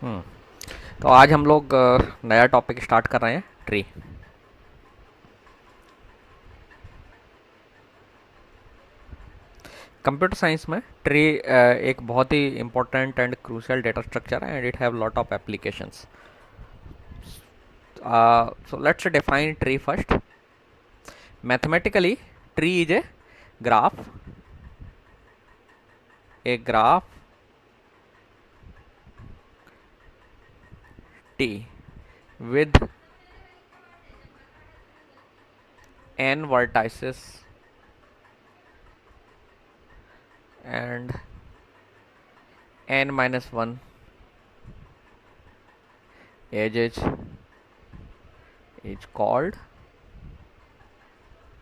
हम्म तो आज हम लोग नया टॉपिक स्टार्ट कर रहे हैं, ट्री। कंप्यूटर साइंस में ट्री एक बहुत ही important and crucial data structure है, and it have lot of applications. So let's define tree first. Mathematically, tree is graph a graph T with n vertices and n minus 1 edges is called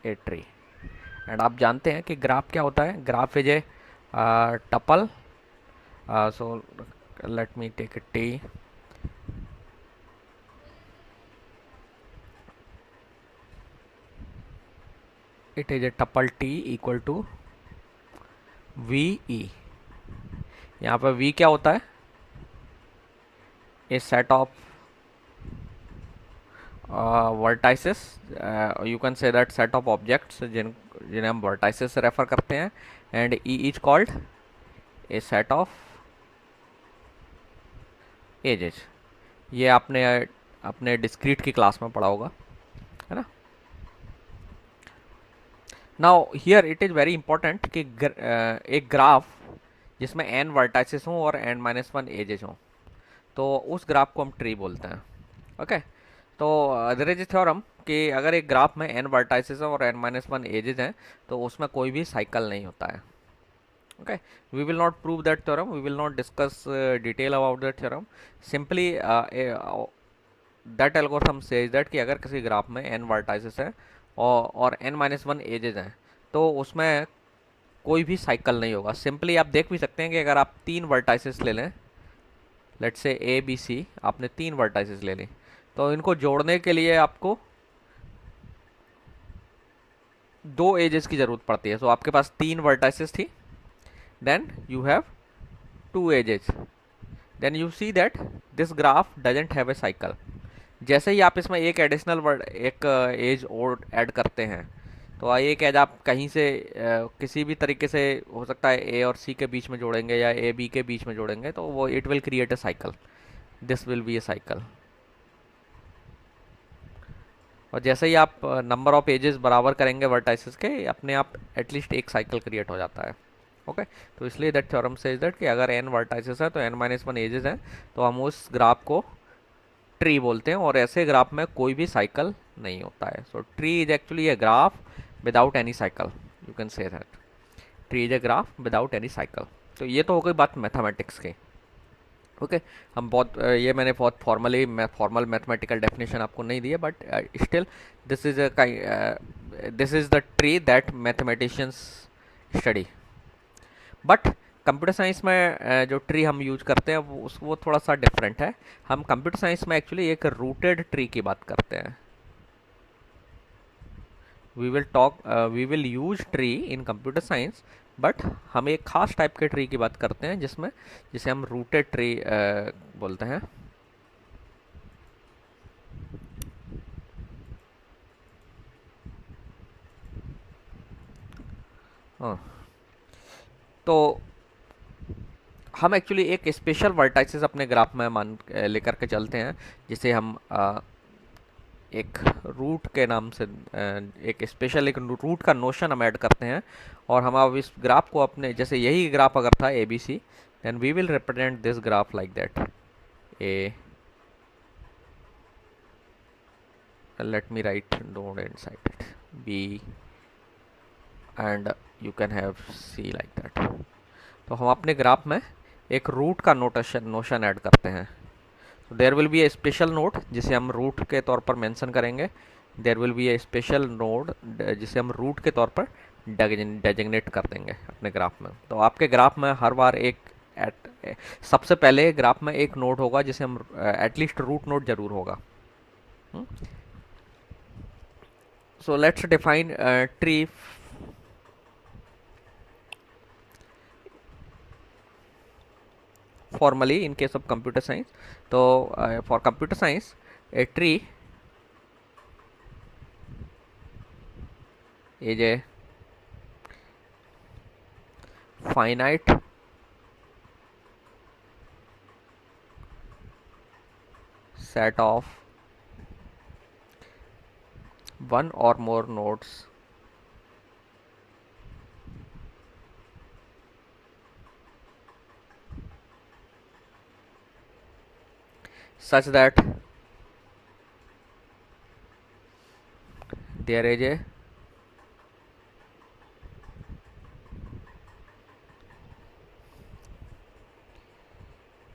a tree। And आप जानते हैं कि graph क्या होता है। Graph is a tuple. So let me take a T. It is a tuple T equal to V E. यहाँ पर V क्या होता है? A set of vertices. You can say that set of objects जिन्हें हम vertices से refer करते हैं। And E is called a set of edges. ये आपने अपने डिस्क्रीट की क्लास में पढ़ा होगा, है ना। Now here it is very important कि एक ग्राफ जिसमें n वर्टाइसेस हों और n माइनस वन एजेस हों, तो उस ग्राफ को हम ट्री बोलते हैं। ओके। तो देयर इज थ्योरम कि अगर एक ग्राफ में n वर्टाइसेस और n माइनस वन एजेस हैं तो उसमें कोई भी साइकिल नहीं होता है। Okay. We will not prove that theorem, we will not discuss detail about that theorem. Simply that algorithm says that कि अगर किसी ग्राफ में n वर्टाइसेस है और n माइनस वन एजेस हैं तो उसमें कोई भी साइकिल नहीं होगा। सिंपली आप देख भी सकते हैं कि अगर आप तीन वर्टाइसेस ले लें, लेट्स से ए बी सी, आपने तीन वर्टाइसेस ले ली, तो इनको जोड़ने के लिए आपको दो एजेस की ज़रूरत पड़ती है। सो आपके पास तीन वर्टाइसेस थी, then you have two edges, then you see that this graph doesn't have a cycle. जैसे ही आप इसमें एक एडिशनल वर्ड, एक एज और ऐड करते हैं, तो एक एज आप कहीं से किसी भी तरीके से, हो सकता है ए और सी के बीच में जोड़ेंगे या ए बी के बीच में जोड़ेंगे, तो वो it will create A cycle. This will be A cycle. और जैसे ही आप नंबर ऑफ एजेस बराबर करेंगे वर्टाइसेस के, अपने आप एटलीस्ट एक साइकिल क्रिएट हो जाता है। ओके। तो इसलिए दैट थ्योरम सेज दैट कि अगर एन वर्टाइसेस है तो एन माइनस वन एजेस हैं, तो हम उस ग्राफ को ट्री बोलते हैं, और ऐसे ग्राफ में कोई भी साइकिल नहीं होता है। सो tree is actually a graph without any cycle, you can say that tree is a graph without any cycle. तो ये तो हो गई बात मैथमेटिक्स की। ओके। हम बहुत ये मैंने बहुत फॉर्मल मैथमेटिकल डेफिनेशन आपको नहीं दी है, but still this is the tree that mathematicians study. But computer science में जो ट्री हम यूज करते हैं वो थोड़ा सा डिफरेंट है। हम कंप्यूटर साइंस में एक्चुअली एक रूटेड ट्री की बात करते हैं। We will use tree in computer science, but हम एक खास टाइप के ट्री की बात करते हैं जिसे हम रूटेड ट्री बोलते हैं। हाँ। तो हम एक्चुअली एक स्पेशल वर्टाइसेस अपने ग्राफ में मान लेकर के चलते हैं, जिसे हम एक रूट के नाम से एक स्पेशल एक रूट का नोशन हम ऐड करते हैं। और हम अब इस ग्राफ को अपने, जैसे यही ग्राफ अगर था A B C, then we will represent this graph like that A, let me write node inside it b, and you can have c like that। तो हम अपने ग्राफ में एक रूट का नोशन ऐड करते हैं। तो there will be a special node जिसे हम रूट के तौर पर मेंशन करेंगे। There will be a special node जिसे हम रूट के तौर पर डेजिग्नेट कर देंगे अपने ग्राफ में। तो आपके ग्राफ में हर बार सबसे पहले ग्राफ में एक नोड होगा जिसे हम एटलीस्ट रूट नोड जरूर होगा। So let's define a tree। formally in case of computer science. So for computer science, a tree is a finite set of one or more nodes such that there is a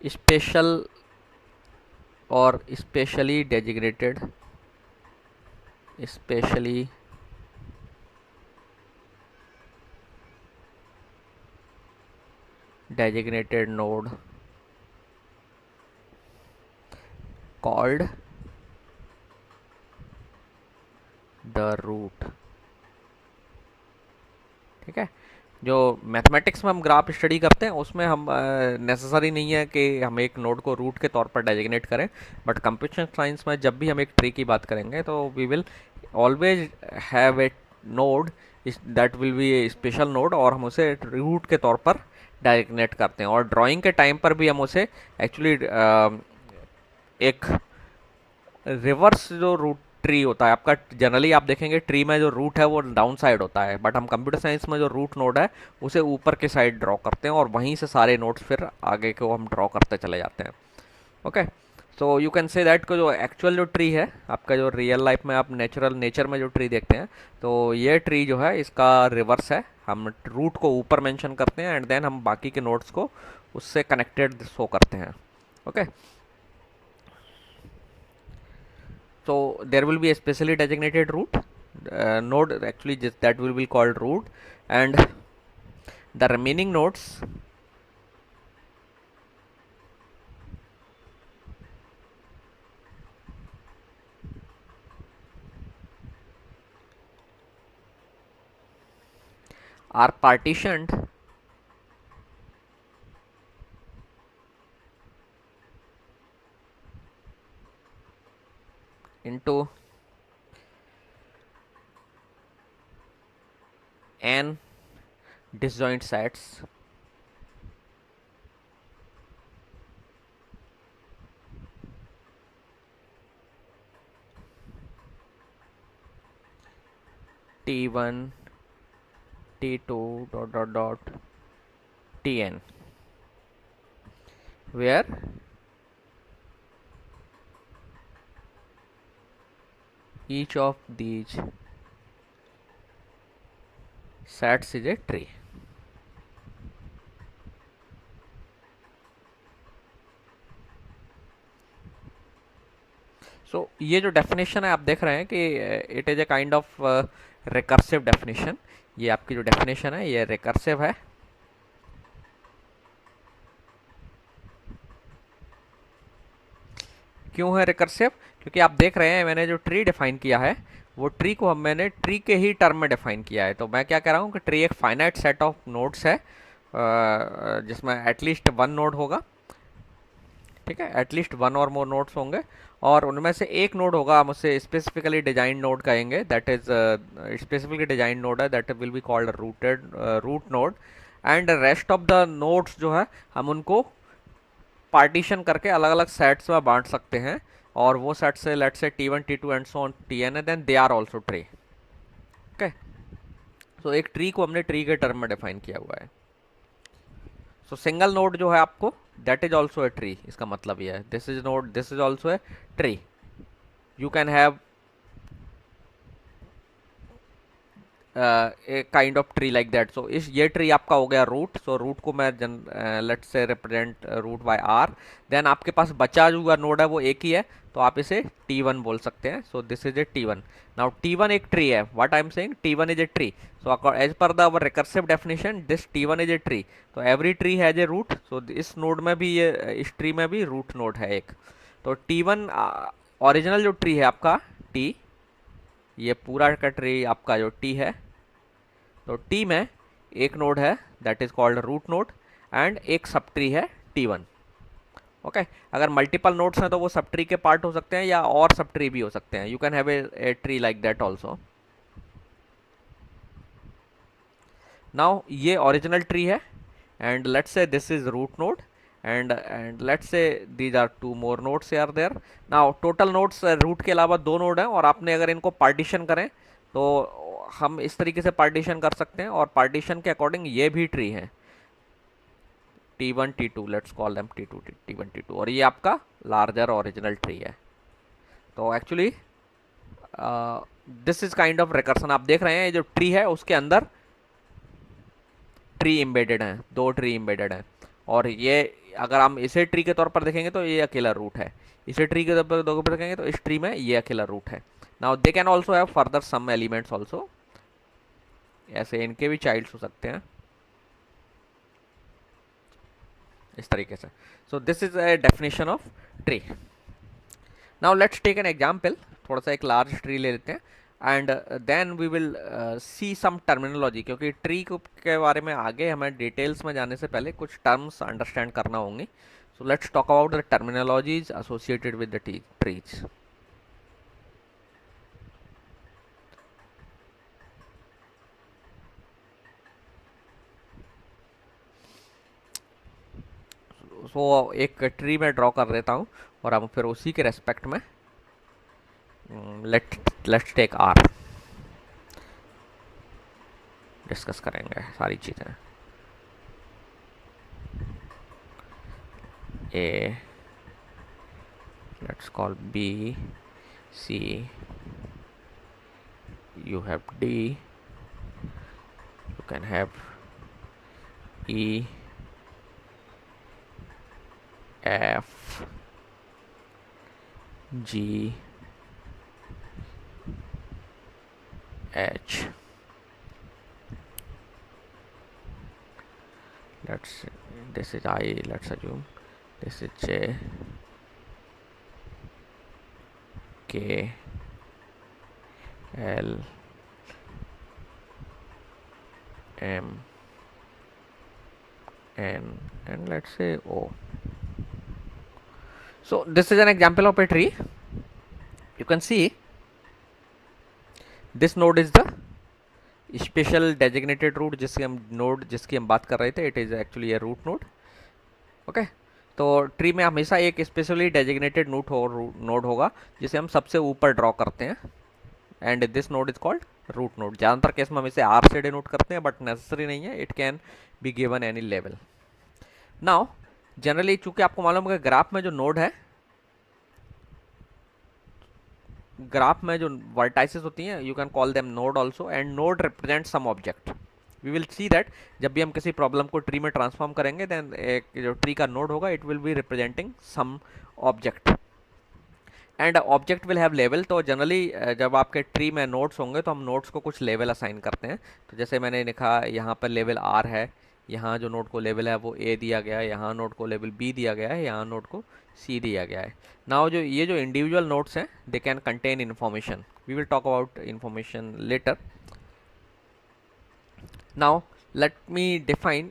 special or specially designated node called the root. ठीक है, जो mathematics में हम graph study करते हैं उसमें हम necessary नहीं है कि हम एक नोड को रूट के तौर पर डेजिग्नेट करें, बट कंप्यूटर साइंस में जब भी हम एक ट्री की बात करेंगे तो we will always have a node that will be a special node, और हम उसे रूट के तौर पर डेजिग्नेट करते हैं। और ड्राइंग के टाइम पर भी हम उसे एक्चुअली एक रिवर्स जो रूट ट्री होता है आपका, जनरली आप देखेंगे ट्री में जो रूट है वो डाउन साइड होता है, बट हम कंप्यूटर साइंस में जो रूट नोड है उसे ऊपर के साइड ड्रॉ करते हैं और वहीं से सारे नोड्स फिर आगे को हम ड्रॉ करते चले जाते हैं। Okay, so you can say that को जो एक्चुअल जो ट्री है आपका, जो रियल लाइफ में आप नेचर में जो ट्री देखते हैं, तो ये ट्री जो है इसका रिवर्स है। हम रूट को ऊपर मेंशन करते हैं एंड देन हम बाकी के नोड्स को उससे कनेक्टेड शो करते हैं। Okay, so there will be a specially designated root node actually, just that will be called root, and the remaining nodes are partitioned into n disjoint sets t1 t2 tn, where each of these sets is a tree. सो ये जो definition है आप देख रहे हैं कि it is A kind of recursive definition. ये आपकी जो डेफिनेशन है ये रिकर्सिव है। क्यों है रिकर्सिव? क्योंकि आप देख रहे हैं मैंने जो ट्री डिफाइन किया है वो ट्री को मैंने ट्री के ही टर्म में डिफाइन किया है। तो मैं क्या कह रहा हूँ कि ट्री एक फाइनाइट सेट ऑफ नोड्स है जिसमें एटलीस्ट वन नोड होगा, ठीक है, एटलीस्ट वन और मोर नोड्स होंगे, और उनमें से एक नोड होगा, हम उसे स्पेसिफिकली डिजाइन नोड कहेंगे, that is specifically design node है, that will be called root node. And rest of the nodes जो है हम उनको पार्टीशन करके अलग अलग सेट्स में बांट सकते हैं, और वो सेट से let's say t1 t2 and so on tn है, then they are also tree. Okay, so एक ट्री को हमने ट्री के टर्म में डिफाइन किया हुआ है। सो सिंगल नोड जो है आपको that is also a tree, इसका मतलब ये है this is node, this is also a tree. You can have a kind of tree like that. So इस ये ट्री आपका हो गया रूट। सो रूट को मैं let's say represent root by R. Then आपके पास बचा हुआ नोड है वो एक ही है, तो आप इसे t1 बोल सकते हैं। So this is a t1। Now t1 एक ट्री है, what I am saying, t1 is a tree. So as per the our recursive definition this t1 is a tree. तो every tree has a root. So इस node में भी ये, इस tree में भी रूट नोड है एक। तो t1 ओरिजिनल जो ट्री है आपका t, ये पूरा का ट्री आपका जो t है, तो t में एक नोड है that is called root node, and एक सब ट्री है t1। ओके अगर मल्टीपल नोड्स हैं तो वो सब ट्री के पार्ट हो सकते हैं या और सब ट्री भी हो सकते हैं. You can have a tree like that also. Now ये ओरिजिनल ट्री है and let's say this is root node and let's say these are two more nodes here there. now total nodes root के अलावा दो node हैं और आपने अगर इनको पार्टीशन करें तो हम इस तरीके से पार्टीशन कर सकते हैं और पार्टीशन के अकॉर्डिंग ये भी ट्री है T1 T2 let's call them T2 T1 T2 और ये आपका लार्जर ओरिजिनल ट्री है. तो actually this is kind of recursion. आप देख रहे हैं ये जो ट्री है उसके अंदर ट्री इम्बेडेड हैं, दो ट्री इम्बेडेड हैं और ये अगर हम इसे ट्री के तौर पर देखेंगे तो ये अकेला रूट है, इसे ट्री के तौर पर देखेंगे तो इस ट्री में ये अकेला रूट है. Now they can also have further some elements also, ऐसे इनके भी चाइल्ड्स हो सकते हैं इस तरीके से. So this is a definition of tree. Now let's take an example. थोड़ा सा एक लार्ज ट्री ले लेते हैं and then we will see some terminology, क्योंकि ट्री के बारे में आगे हमें डिटेल्स में जाने से पहले कुछ टर्म्स अंडरस्टैंड करना होंगी. So let's talk about the terminologies associated with the trees. So एक ट्री में ड्रॉ कर देता हूँ और हम फिर उसी के रेस्पेक्ट में लेट्स टेक आर डिस्कस करेंगे सारी चीज़ें. A let's call B, C, you have D, you can have E, F, G, H. This is I, let's assume this is J, K, L, M, N, and let's say O. So this is an example of a tree. You can see this node is the special designated root जिसकी हम बात कर रहे थे. It is actually a root node. Okay तो tree में हमेशा एक स्पेशली डेजिग्नेटेड नोड होगा जिसे हम सबसे ऊपर ड्रॉ करते हैं and this node is called root node. ज़्यादातर केस में हम इसे आर से डिनोट करते हैं बट नेसेसरी नहीं है, it can be given any level. Now generally चूंकि आपको मालूम है ग्राफ में जो नोड है, ग्राफ में जो वर्टाइसेस होती हैं you can call them node also and node represent some object. We will see that जब भी हम किसी प्रॉब्लम को ट्री में ट्रांसफॉर्म करेंगे देन एक जो ट्री का नोड होगा it will be representing some object and object will have level. तो जनरली जब आपके ट्री में नोड्स होंगे तो हम नोड्स को कुछ लेवल असाइन करते हैं. तो जैसे मैंने लिखा यहाँ पर लेवल आर है, यहाँ जो नोड को लेवल है वो ए दिया गया है, यहाँ नोड को लेवल बी दिया गया है, यहाँ नोड को सी दिया गया है. नाउ जो ये जो इंडिविजुअल नोड्स हैं they can contain information. We will talk about information later. Now let me define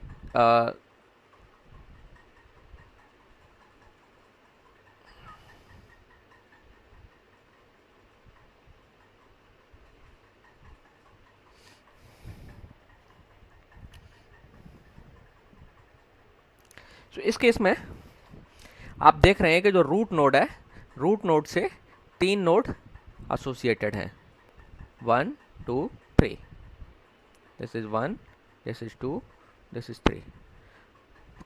तो इस केस में आप देख रहे हैं कि जो रूट नोड है, रूट नोड से तीन नोड एसोसिएटेड हैं 1 2 3. This is 1, this is 2, this is 3.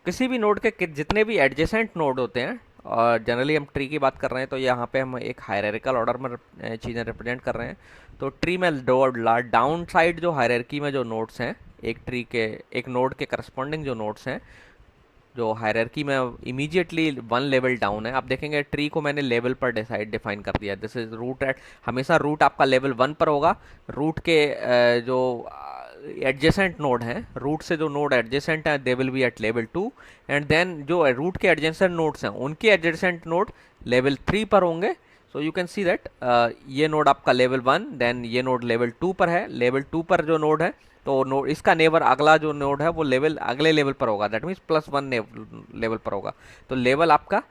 किसी भी नोड के जितने भी एडजेसेंट नोड होते हैं और जनरली हम ट्री की बात कर रहे हैं तो यहाँ पे हम एक हायरार्किकल ऑर्डर में चीज़ें रिप्रेजेंट कर रहे हैं. तो ट्री में डाउन साइड जो हायरार्की में जो नोड्स हैं एक ट्री के एक नोड के करस्पॉन्डिंग जो नोड्स हैं जो हायरार्की में इमीडिएटली 1 लेवल डाउन है. आप देखेंगे ट्री को मैंने लेवल पर डिफाइन कर दिया. दिस इज रूट एट, हमेशा रूट आपका लेवल 1 पर होगा. रूट के जो एडजेसेंट नोड हैं, रूट से जो नोड एडजेसेंट हैं they will be at level 2 and then जो रूट के एडजेसेंट नोड्स हैं उनके एडजेसेंट नोड लेवल 3 पर होंगे. So you can see that ये नोड आपका लेवल 1, देन ये नोड लेवल 2 पर है. लेवल 2 पर जो नोड है तो नोड इसका नेबर अगला जो नोड है वो लेवल अगले लेवल पर होगा, दैट मीन्स +1 लेवल पर होगा। तो लेवल आपका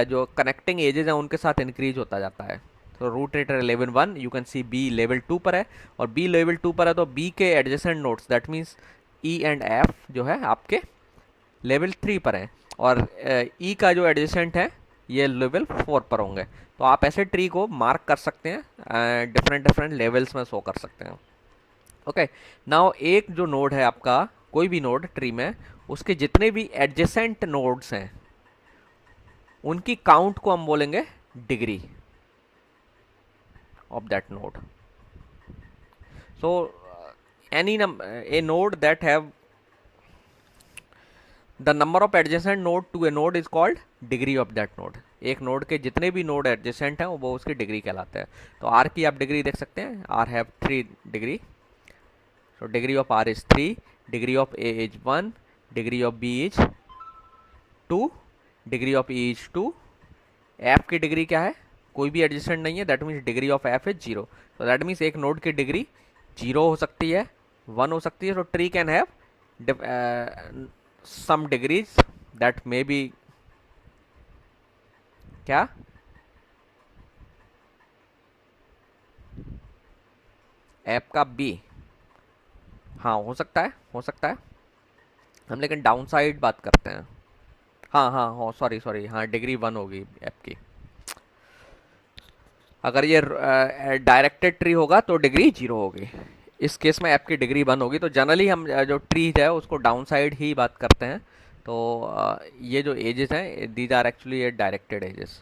जो कनेक्टिंग एजेस हैं उनके साथ इंक्रीज होता जाता है। तो रूट रेटर 11 you can see B level 2 पर है, और बी लेवल 2 पर है तो बी के adjacent nodes that means E and F जो है आपके लेवल 3 पर हैं, और ई का जो एडजेसेंट है ये लेवल 4 पर होंगे। तो आप ऐसे ट्री को मार्क कर सकते हैं, डिफरेंट डिफरेंट लेवल्स में शो कर सकते हैं। ओके, नाउ एक जो नोड है आपका, कोई भी नोड ट्री में, उसके जितने भी एडजेसेंट नोड्स हैं उनकी काउंट को हम बोलेंगे degree of that node. So any a node that have the number of adjacent node to a node is called degree of that node. एक नोड के जितने भी नोड एडजेसेंट हैं वो उसकी डिग्री कहलाते हैं। तो आर की आप डिग्री देख सकते हैं, R have 3 degree, so degree of R is 3, degree of A is 1, degree of B is 2, degree of E is 2। F की डिग्री क्या है, कोई भी एडजेसेंट नहीं है, that means degree of F is 0। तो दैट मीन्स एक node की डिग्री 0 हो सकती है, 1 हो सकती है। तो tree can have some degrees that may be क्या, F का B, हाँ हो सकता है, हो सकता है। हम लेकिन डाउन साइड बात करते हैं। हाँ हाँ हो, सॉरी सॉरी, हाँ डिग्री 1 होगी ऐप की। अगर ये डायरेक्टेड ट्री होगा तो डिग्री 0 होगी। इस केस में ऐप की डिग्री 1 होगी। तो जनरली हम जो ट्री है उसको डाउन साइड ही बात करते हैं। तो ये जो एजेस हैं दीज आर एक्चुअली ये डायरेक्टेड एजेस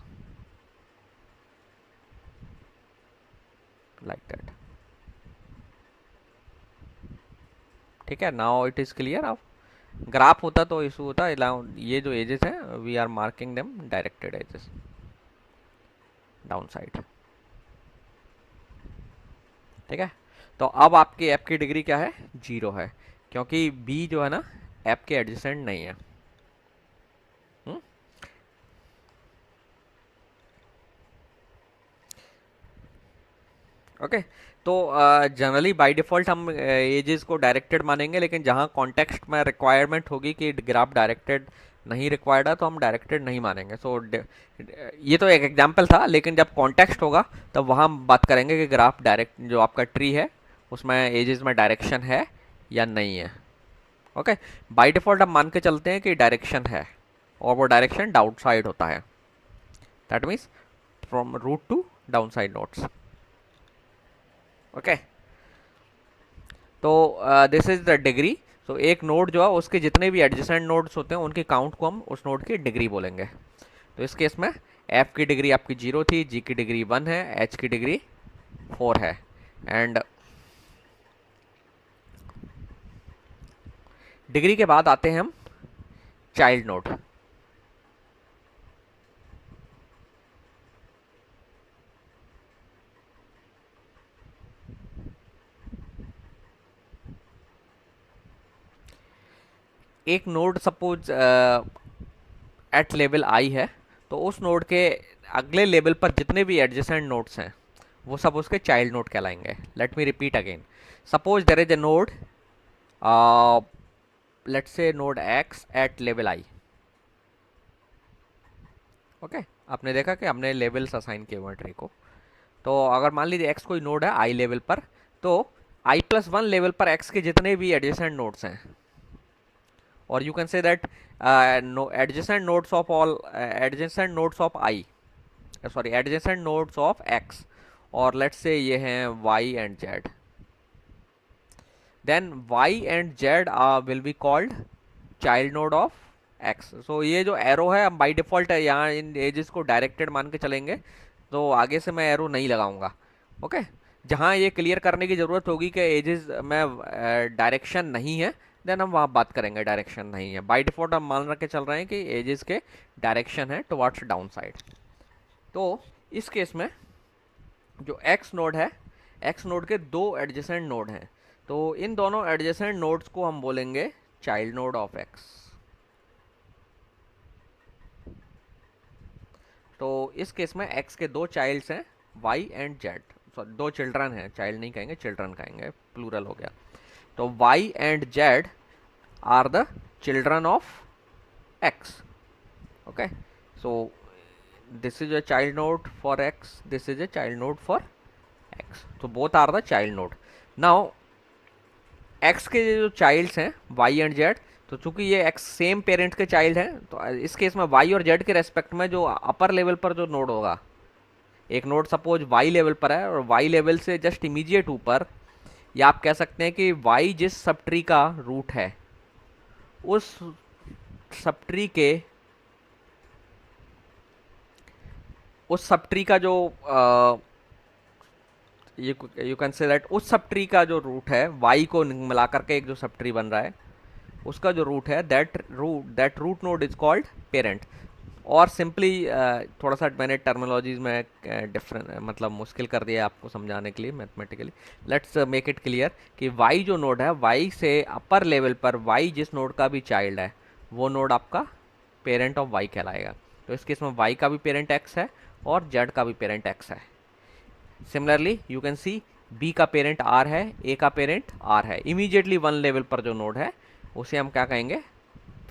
लाइक दैट। ठीक है, नाउ इट इज़ क्लियर। अब ग्राफ होता तो इशू होता, ये जो एजेस हैं we are marking them directed edges down side. ठीक है, तो अब आपकी ऐप की डिग्री क्या है, 0 है, क्योंकि बी जो है ना ऐप के एडजेसेंट नहीं है। ओके, तो जनरली बाय डिफ़ॉल्ट हम एजेस को डायरेक्टेड मानेंगे, लेकिन जहाँ कॉन्टेक्स्ट में रिक्वायरमेंट होगी कि ग्राफ डायरेक्टेड नहीं रिक्वायर्ड है तो हम डायरेक्टेड नहीं मानेंगे। सो ये तो एक एग्जांपल था, लेकिन जब कॉन्टेक्स्ट होगा तब वहाँ हम बात करेंगे कि ग्राफ डायरेक्ट जो आपका ट्री है उसमें एजेस में डायरेक्शन है या नहीं है। ओके, बाय डिफ़ॉल्ट हम मान के चलते हैं कि डायरेक्शन है, और वो डायरेक्शन डाउन साइड होता है, that means from root to down side nodes. Okay, तो दिस इज द डिग्री। तो एक नोड जो है उसके जितने भी एडजेसेंट नोड्स होते हैं उनकी काउंट को हम उस नोड की डिग्री बोलेंगे। तो इस केस में एफ की डिग्री आपकी 0 थी, जी की डिग्री 1 है, एच की डिग्री 4 है, एंड डिग्री के बाद आते हैं हम चाइल्ड नोड। एक node suppose at level I है, तो उस नोड के अगले लेवल पर जितने भी एडजेसेंट नोड्स हैं वो सब उसके चाइल्ड नोड कहलाएंगे। Let me repeat again, suppose there is a node, let's say node X at level I. Okay, आपने देखा कि हमने लेवल्स असाइन किए हुए ट्री को। तो अगर मान लीजिए एक्स कोई नोड है आई लेवल पर, तो i+1 लेवल पर एक्स के जितने भी एडजेसेंट नोड्स हैं, और you can say that adjacent nodes of all adjacent nodes of I, sorry adjacent nodes of X, और लेट्स से ये हैं Y and Z, then Y and Z will be called child node of X। so ये जो arrow है हम by default है यहाँ इन एजेस को डायरेक्टेड मान के चलेंगे, तो आगे से मैं एरो नहीं लगाऊंगा। ओके, जहाँ ये क्लियर करने की ज़रूरत होगी कि एजेस में डायरेक्शन नहीं है, देन हम वहाँ बात करेंगे डायरेक्शन नहीं है। बाय डिफ़ॉल्ट हम मान के चल रहे हैं कि एजेस के डायरेक्शन है टुवर्ड्स डाउन साइड। तो इस केस में जो एक्स नोड है, एक्स नोड के 2 एडजेसेंट नोड हैं, तो इन दोनों एडजेसेंट नोड्स को हम बोलेंगे चाइल्ड नोड ऑफ एक्स। तो इस केस में एक्स के 2 चाइल्ड्स हैं Y and Z, sorry 2 children हैं, चाइल्ड नहीं कहेंगे चिल्ड्रन कहेंगे, प्लूरल हो गया। तो y and z are the children of x. Okay, so this is a child node for x, this is a child node for x, so both are the child node. Now x के जो child's हैं y and z, तो चूंकि ये x same parent के child हैं, तो इस केस में y और z के रेस्पेक्ट में जो अपर लेवल पर जो नोड होगा, एक नोड सपोज y लेवल पर है और y लेवल से जस्ट इमीडिएट ऊपर, या आप कह सकते हैं कि y जिस सब ट्री का रूट है उस सब ट्री के का जो यू कैन से दैट उस सब ट्री का जो रूट है y को मिला करके एक जो सब ट्री बन रहा है उसका जो रूट है that root node is called parent. और सिंपली थोड़ा सा मैंने टर्मिनोलॉजीज में डिफरेंट मतलब मुश्किल कर दिया आपको समझाने के लिए mathematically. Let's make it clear कि y जो नोड है y से अपर लेवल पर y जिस नोड का भी चाइल्ड है वो नोड आपका पेरेंट ऑफ y कहलाएगा. तो इस केस में y का भी पेरेंट x है और z का भी पेरेंट x है. Similarly you can C b का पेरेंट r है, a का पेरेंट r है. इमीडिएटली वन लेवल पर जो नोड है उसे हम क्या कहेंगे,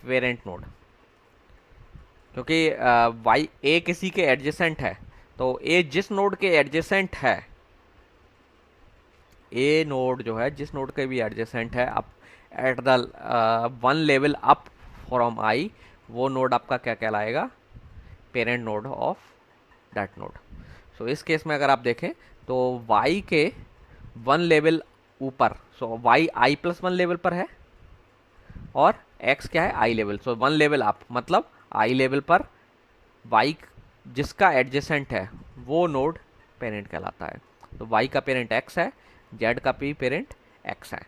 पेरेंट नोड. क्योंकि y a किसी के एडजेसेंट है, तो a जिस नोड के एडजेसेंट है, a नोड जो है जिस नोड के भी एडजेसेंट है up at the one level up from i, वो नोड आपका क्या कहलाएगा, parent node of that node. So इस केस में अगर आप देखें तो y के वन लेवल ऊपर, सो y i plus one level पर है और x क्या है, i level. So one level up मतलब i लेवल पर y जिसका एडजेसेंट है वो नोड पेरेंट कहलाता है. तो y का पेरेंट x है, z का भी पेरेंट x है.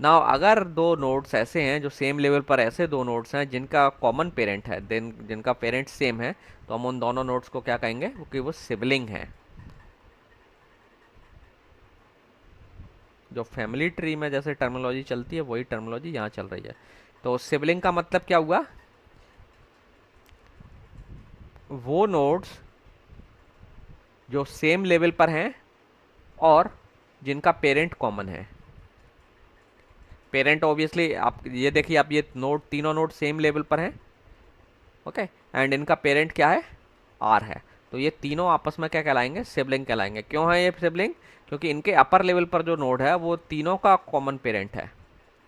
नाउ अगर दो नोड्स ऐसे हैं जो सेम लेवल पर, ऐसे दो नोड्स हैं जिनका कॉमन पेरेंट है, देन जिनका पेरेंट सेम है, तो हम उन दोनों नोड्स को क्या कहेंगे, क्योंकि वो सिबलिंग है. जो फैमिली ट्री में जैसे टर्मिनोलॉजी चलती है वही टर्मिनोलॉजी यहाँ चल रही है. तो सिबलिंग का मतलब क्या हुआ, वो नोड्स जो सेम लेवल पर हैं और जिनका पेरेंट कॉमन है. पेरेंट ऑब्वियसली आप ये देखिए, आप ये नोड, तीनों नोड सेम लेवल पर हैं, ओके, एंड इनका पेरेंट क्या है, आर है. तो ये तीनों आपस में क्या कहलाएंगे, सिबलिंग कहलाएंगे. क्यों है ये सिबलिंग, क्योंकि इनके अपर लेवल पर जो नोड है वो तीनों का कॉमन पेरेंट है,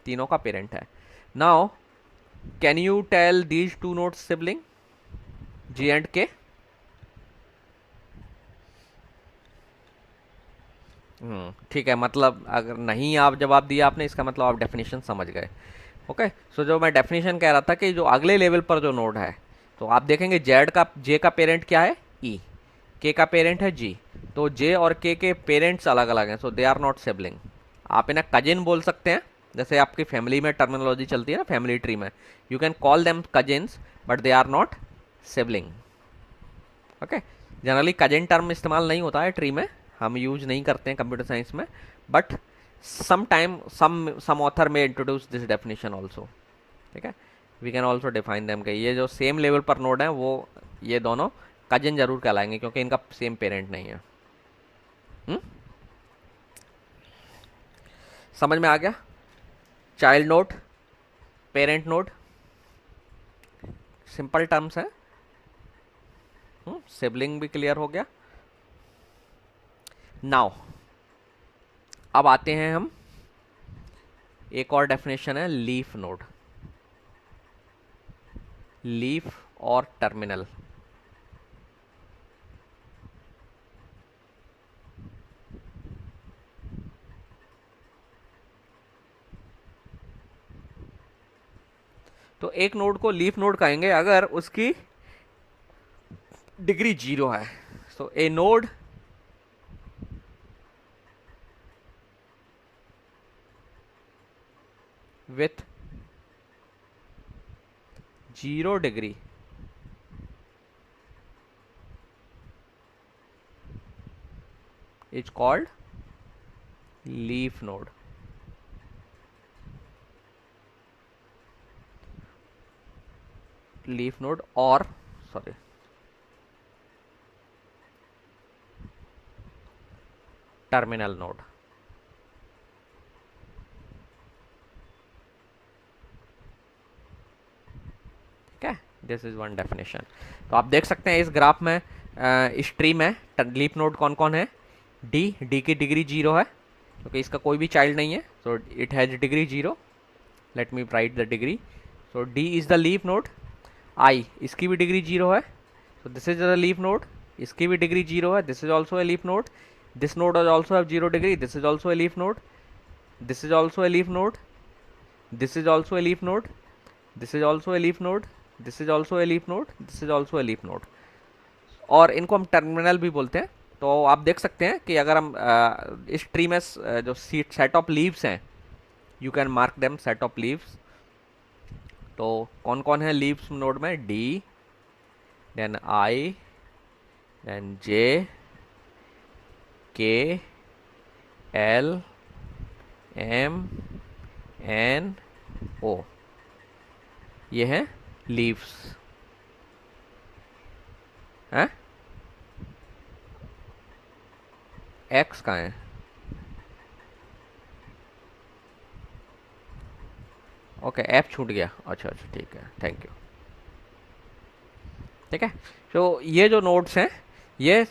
तीनों का पेरेंट है. Now can you tell these two nodes sibling, G and K? ठीक है, मतलब अगर नहीं आप जवाब दिया आपने, इसका मतलब आप डेफिनेशन समझ गए. ओके, सो जो मैं डेफिनेशन कह रहा था कि जो अगले लेवल पर जो नोड है, तो आप देखेंगे जे का पेरेंट क्या है, ई, के का पेरेंट है जी. तो जे और के पेरेंट्स अलग अलग हैं, सो दे आर नॉट सिबलिंग. आप इन्हें कजिन बोल सकते हैं, जैसे आपकी फैमिली में टर्मिनोलॉजी चलती है ना, फैमिली ट्री में, you can call them cousins but they are not sibling. Okay, generally cousin term इस्तेमाल नहीं होता है ट्री में, हम यूज नहीं करते हैं कंप्यूटर साइंस में, but sometime some author may introduce this definition also. ठीक है, we can also define them कि ये जो सेम लेवल पर नोड है वो ये दोनों कजिन जरूर कहलाएंगे क्योंकि इनका सेम पेरेंट नहीं है. समझ में आ गया, child node, parent node, simple terms है. सिबलिंग भी क्लियर हो गया. नाउ अब आते हैं हम, एक और डेफिनेशन है लीफ नोड, लीफ और टर्मिनल. तो एक नोड को लीफ नोड कहेंगे अगर उसकी डिग्री 0 है. सो ए node with 0 degree is called leaf node. Leaf node or sorry, terminal node. This is one definition. तो आप देख सकते हैं इस ग्राफ में इस ट्री में लीफ नोड कौन कौन है। डी की डिग्री 0 है क्योंकि इसका कोई भी चाइल्ड नहीं है, so it has degree 0। Let me write the degree. So D is the leaf node. I, इसकी भी डिग्री 0 है, so this is the leaf node. इसकी भी डिग्री 0 है, this is also a leaf node. This node is also have 0 degree, this is also a leaf node. This is also a leaf node. This is also a leaf node. This is also a leaf node. This is also a leaf node. This is also a leaf node. और इनको हम terminal भी बोलते हैं। तो आप देख सकते हैं कि अगर हम इस ट्री में जो सेट ऑफ लीव्स हैं, you can mark them set of leaves. तो कौन कौन है लीव्स नोड में? डी, देन आई, देन जे, के, एल, एम, एन, ओ, ये हैं लीव्स हैं। एक्स कहाँ है? ओके, एफ छूट गया। अच्छा अच्छा, ठीक है, थैंक यू। ठीक है, तो ये जो नोड्स हैं ये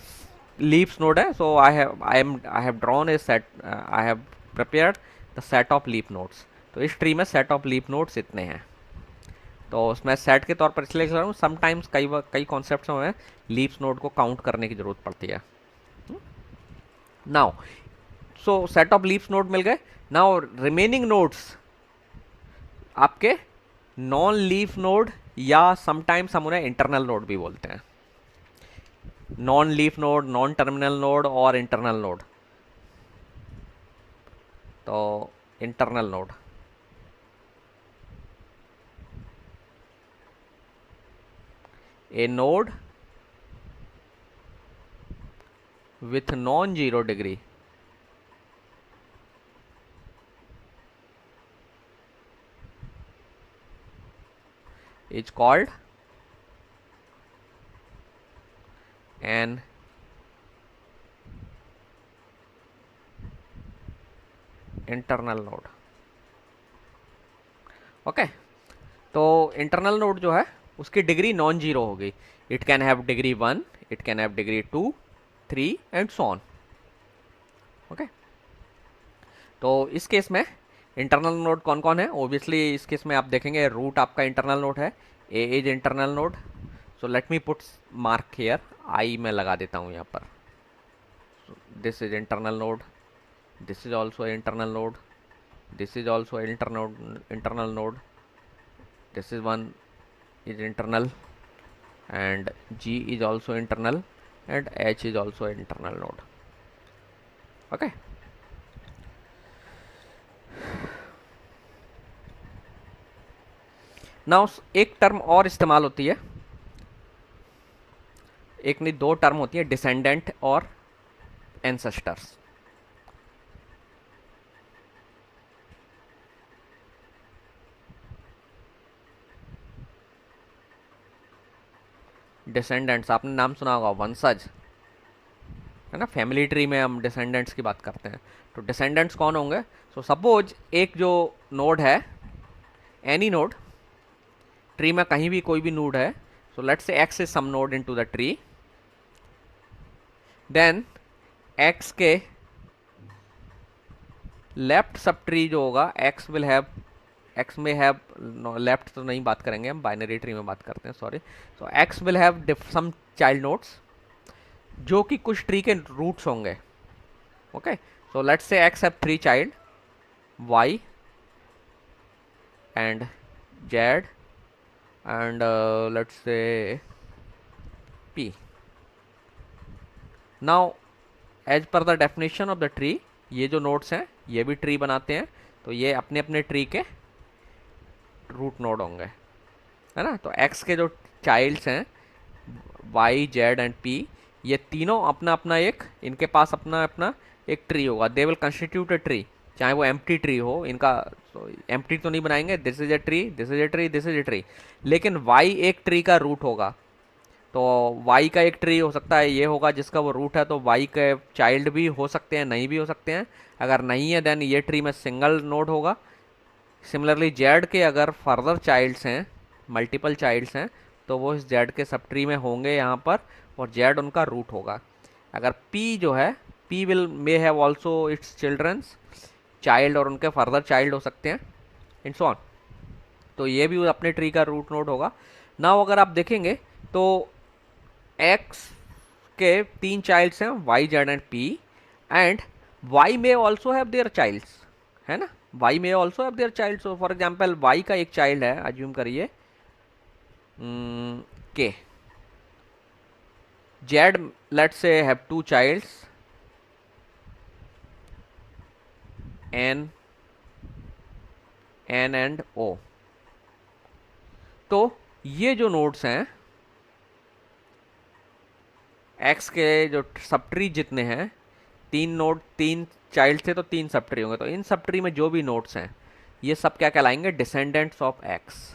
लीव्स नोड है। So I have drawn a set, I have prepared the set of leaf nodes. तो इस ट्री में सेट ऑफ लीफ नोड्स इतने हैं। तो उसमें सेट के तौर पर इसलिए कर रहा हूँ, समटाइम्स कई कॉन्सेप्ट्स में लीव्स नोड को काउंट करने की ज़रूरत पड़ती है। Now so set of leaves node मिल गए। नाउ रिमेनिंग नोड्स आपके नॉन लीफ नोड या समटाइम्स हम उन्हें इंटरनल नोड भी बोलते हैं। Non leaf node, non terminal node और इंटरनल नोड। तो internal node, a node with non-zero degree is called an internal node। Okay, तो इंटरनल नोड जो है उसकी डिग्री नॉन जीरो होगी। It can have degree 1, it can have degree 2, 3 and so on. Okay, तो इस case में internal node कौन कौन है? ओबियसली इस केस में आप देखेंगे रूट आपका इंटरनल नोड है, A is internal node. So let me put mark here, I में लगा देता हूँ यहाँ पर। This is internal node, this is also internal node, this is also internal node, this is one is internal, and G is also internal, and H is also internal node। okay, now एक term और इस्तेमाल होती है, एक नहीं दो term होती है, डिसेंडेंट और एंसेस्टर्स। डिसेंडेंट्स आपने नाम सुना होगा, वंशज है ना। फैमिली ट्री में हम डिसेंडेंट्स की बात करते हैं। तो डिसेंडेंट्स कौन होंगे? सो सपोज एक जो नोड है, एनी नोड ट्री में कहीं भी कोई भी नोड है, so let's say X is some node into the tree, then X के लेफ्ट सब ट्री जो होगा, एक्स विल हैव, एक्स में हैव, लेफ्ट तो नहीं बात करेंगे हम, बाइनरी ट्री में बात करते हैं, sorry. So X will have some child nodes जो कि कुछ ट्री के रूट्स होंगे। Okay, so let's say X have 3 child, Y and Z and let's say P. Now as per the definition of the tree, ये जो nodes हैं ये भी ट्री बनाते हैं, तो ये अपने अपने ट्री के रूट नोड होंगे, है ना। तो x के जो चाइल्ड्स हैं y, z एंड p, ये तीनों अपना अपना एक, इनके पास अपना अपना एक ट्री होगा। They will constitute a tree, चाहे वो एम्प्टी ट्री हो, इनका एम्प्टी तो नहीं बनाएंगे, this is a tree, this is a tree, this is a tree, लेकिन y एक ट्री का रूट होगा। तो y का एक ट्री हो सकता है ये होगा जिसका वो रूट है, तो y के चाइल्ड भी हो सकते हैं, नहीं भी हो सकते हैं। अगर नहीं है देन ये ट्री में सिंगल नोड होगा। सिमिलरली जेड के अगर फर्दर चाइल्ड्स हैं, मल्टीपल चाइल्ड्स हैं, तो वो इस जेड के सब ट्री में होंगे यहाँ पर, और जेड उनका रूट होगा। अगर पी जो है, P will may have also its childrens child, और उनके फर्दर चाइल्ड हो सकते हैं इन सो ऑन, तो ये भी अपने ट्री का रूट नोड होगा। नाउ अगर आप देखेंगे तो एक्स के 3 चाइल्ड्स हैं, Y Z and P, and Y may also have their childs, है ना, Y may also have their child. So for example Y का एक चाइल्ड है, अज्यूम करिए के, Z let's say have 2 childs N and O. तो ये जो नोड्स हैं एक्स के जो सब ट्री जितने हैं, 3 चाइल्ड थे तो 3 सब ट्री होंगे, तो इन सब ट्री में जो भी नोड्स हैं ये सब क्या कहलाएंगे, डिसेंडेंट्स ऑफ एक्स।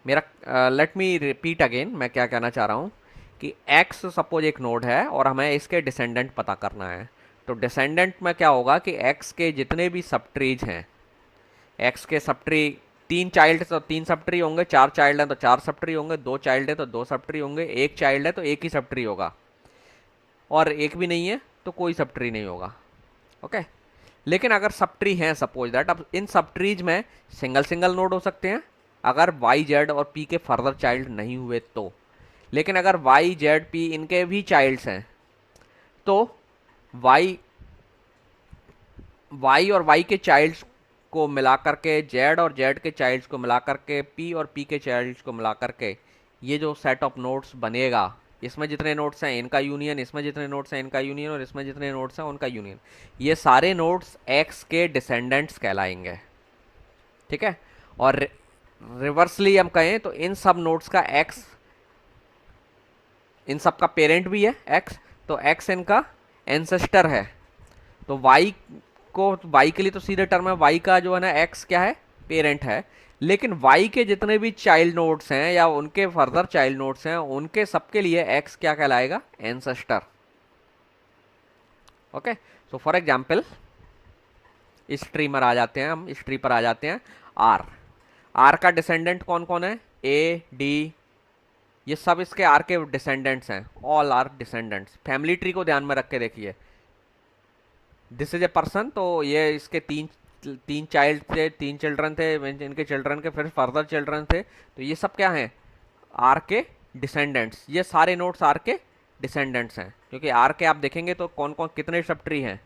मेरा लेट मी रिपीट अगेन, मैं क्या कहना चाह रहा हूं कि x सपोज एक नोड है और हमें इसके डिसेंडेंट पता करना है, तो डिसेंडेंट में क्या होगा कि x के जितने भी सब ट्रीज हैं, x के सब ट्री 3 चाइल्ड तो 3 सब ट्री होंगे, 4 चाइल्ड हैं तो 4 सब ट्री होंगे, 2 चाइल्ड है तो 2 सब ट्री होंगे, 1 चाइल्ड है तो 1 ही सब ट्री होगा, और 1 भी नहीं है तो कोई सब ट्री नहीं होगा। ओके, लेकिन अगर सब ट्री हैं सपोज दैट, अब इन सब ट्रीज में सिंगल सिंगल नोड हो सकते हैं अगर वाई जेड और पी के फर्दर चाइल्ड नहीं हुए तो, लेकिन अगर वाई जेड पी इनके भी चाइल्ड्स हैं तो वाई और वाई के चाइल्ड्स को मिला करके, जेड और जेड के चाइल्ड्स को मिला करके, पी और पी के चाइल्ड्स को मिला करके ये जो सेट ऑफ नोड्स बनेगा, इसमें जितने नोड्स हैं इनका यूनियन, इसमें जितने नोड्स हैं इनका यूनियन, और इसमें जितने नोड्स हैं उनका यूनियन, ये सारे नोड्स एक्स के डिसेंडेंट्स कहलाएंगे। ठीक है, और रिवर्सली हम कहें तो इन सब नोड्स का एक्स, इन सब का पेरेंट भी है एक्स, तो एक्स इनका एंसेस्टर है। तो वाई को, वाई के लिए तो सीधे टर्म है, वाई का जो है ना एक्स क्या है, पेरेंट है, लेकिन वाई के जितने भी चाइल्ड नोड्स हैं या उनके फर्दर चाइल्ड नोड्स हैं उनके सबके लिए एक्स क्या कहलाएगा, ancestor. Okay, so for example इस ट्री पर आ जाते हैं हम, इस ट्री पर आ जाते हैं। आर का डिसेंडेंट कौन कौन है, ए डी, ये सब इसके आर के डिसेंडेंट्स हैं, all are descendants. Family tree को ध्यान में रख के देखिए, दिस इज ए पर्सन, तो ये इसके तीन चाइल्ड थे, 3 चिल्ड्रन थे, इनके चिल्ड्रन के फिर फर्दर चिल्ड्रन थे, तो ये सब क्या हैं, आर के डिसेंडेंट्स। ये सारे नोड्स आर के डिसेंडेंट्स हैं, क्योंकि आर के आप देखेंगे तो कौन कौन कितने सब ट्री हैं,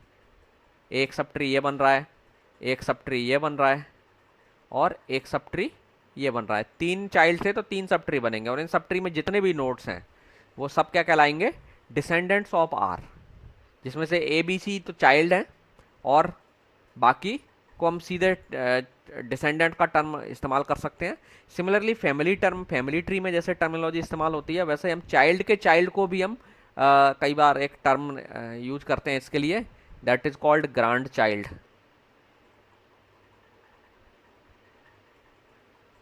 एक सब ट्री ये बन रहा है, एक सब ट्री ये बन रहा है, और एक सब ट्री ये बन रहा है। 3 चाइल्ड थे तो 3 सब ट्री बनेंगे, और इन सब ट्री में जितने भी नोड्स हैं वो सब क्या कहलाएंगे, डिसेंडेंट्स ऑफ आर, जिसमें से ए बी सी तो चाइल्ड हैं और बाकी को हम सीधे डिसेंडेंट का टर्म इस्तेमाल कर सकते हैं। सिमिलरली फैमिली ट्री में जैसे टर्मिनोलॉजी इस्तेमाल होती है, वैसे हम चाइल्ड के चाइल्ड को भी हम कई बार एक टर्म यूज करते हैं इसके लिए, that is called grand child.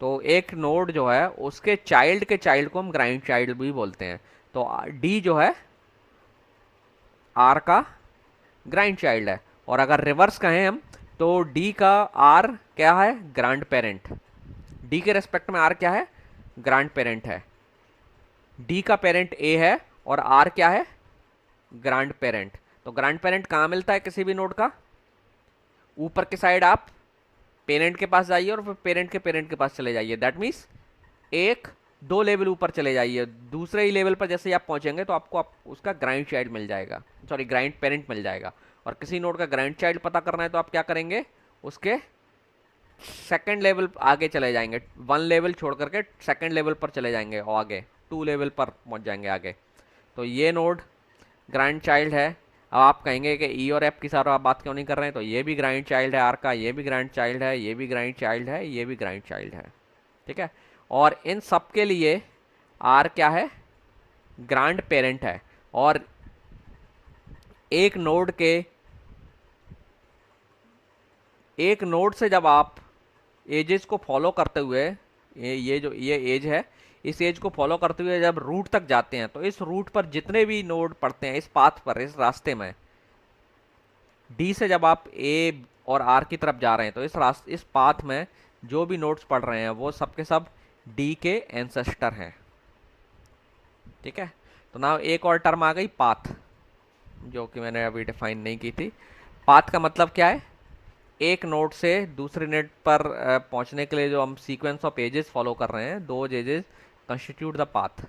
तो एक नोड जो है उसके चाइल्ड के चाइल्ड को हम ग्रैंड चाइल्ड भी बोलते हैं। तो डी जो है आर का ग्रैंड चाइल्ड है, और अगर रिवर्स कहें हम तो डी का आर क्या है, ग्रैंड पेरेंट। डी के रेस्पेक्ट में आर क्या है, ग्रैंड पेरेंट है। डी का पेरेंट ए है और आर क्या है, ग्रैंड पेरेंट। तो ग्रैंड पेरेंट कहाँ मिलता है किसी भी नोड का, ऊपर की साइड आप पेरेंट के पास जाइए और फिर पेरेंट के पास चले जाइए, दैट मीन्स 1-2 लेवल ऊपर चले जाइए, दूसरे ही लेवल पर जैसे ही आप पहुंचेंगे तो आपको उसका ग्रैंड चाइल्ड मिल जाएगा, सॉरी ग्रैंड पेरेंट मिल जाएगा। और किसी नोड का ग्रैंड चाइल्ड पता करना है तो आप क्या करेंगे, उसके सेकंड लेवल आगे चले जाएंगे, 1 लेवल छोड़ करके सेकंड लेवल पर चले जाएंगे और आगे 2 लेवल पर पहुंच जाएंगे आगे। तो ये नोड ग्रैंड चाइल्ड है। अब आप कहेंगे कि ई और एफ की सारा आप बात क्यों नहीं कर रहे हैं, तो ये भी ग्रैंड चाइल्ड है आर का, ये भी ग्रैंड चाइल्ड है, ये भी ग्रैंड चाइल्ड है, ये भी ग्रैंड चाइल्ड है। ठीक है, और इन सब के लिए आर क्या है, ग्रैंड पेरेंट है। और एक नोड से जब आप एजेस को फॉलो करते हुए, ये एज है, इस एज को फॉलो करते हुए जब रूट तक जाते हैं तो इस रूट पर जितने भी नोड पड़ते हैं, इस पाथ पर, इस रास्ते में, डी से जब आप ए और आर की तरफ जा रहे हैं तो इस पाथ में जो भी नोड्स पढ़ रहे हैं वो सबके सब डी के एंसेस्टर हैं, ठीक है। तो ना एक और टर्म आ गई पाथ, जो कि मैंने अभी डिफाइन नहीं की थी। पाथ का मतलब क्या है? एक नोड से दूसरे नेट पर पहुंचने के लिए जो हम सीक्वेंस ऑफ एजेस फॉलो कर रहे हैं, दो edges constitute the path.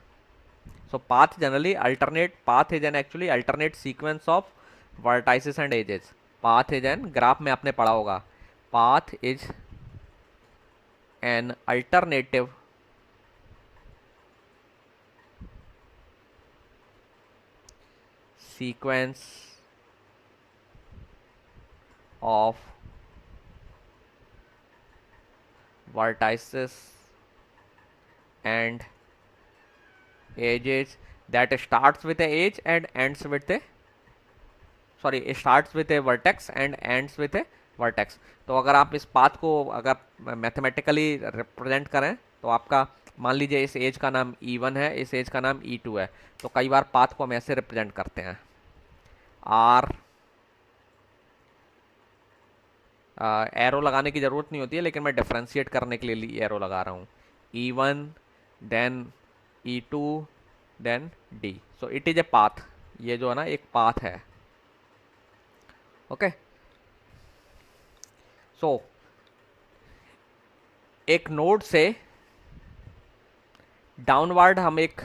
So path generally alternate, path is an actually alternate sequence of vertices and edges. Path is an, graph में आपने पढ़ा होगा, path is an alternative sequence of vertices and edges that starts with a edge and ends with a, sorry, starts with A vertex and ends with A vertex. तो अगर आप इस path को अगर मैथमेटिकली रिप्रेजेंट करें तो आपका, मान लीजिए इस एज का नाम E1 है, इस एज का नाम E2 है, तो कई बार पाथ को हम ऐसे रिप्रेजेंट करते हैं, आर, एरो लगाने की ज़रूरत नहीं होती है लेकिन मैं डिफ्रेंशिएट करने के लिए एरो लगा रहा हूँ, E1 then E2 then D। So it is a path, ये जो है ना एक पाथ है, ओके। सो एक नोड से डाउनवर्ड हम एक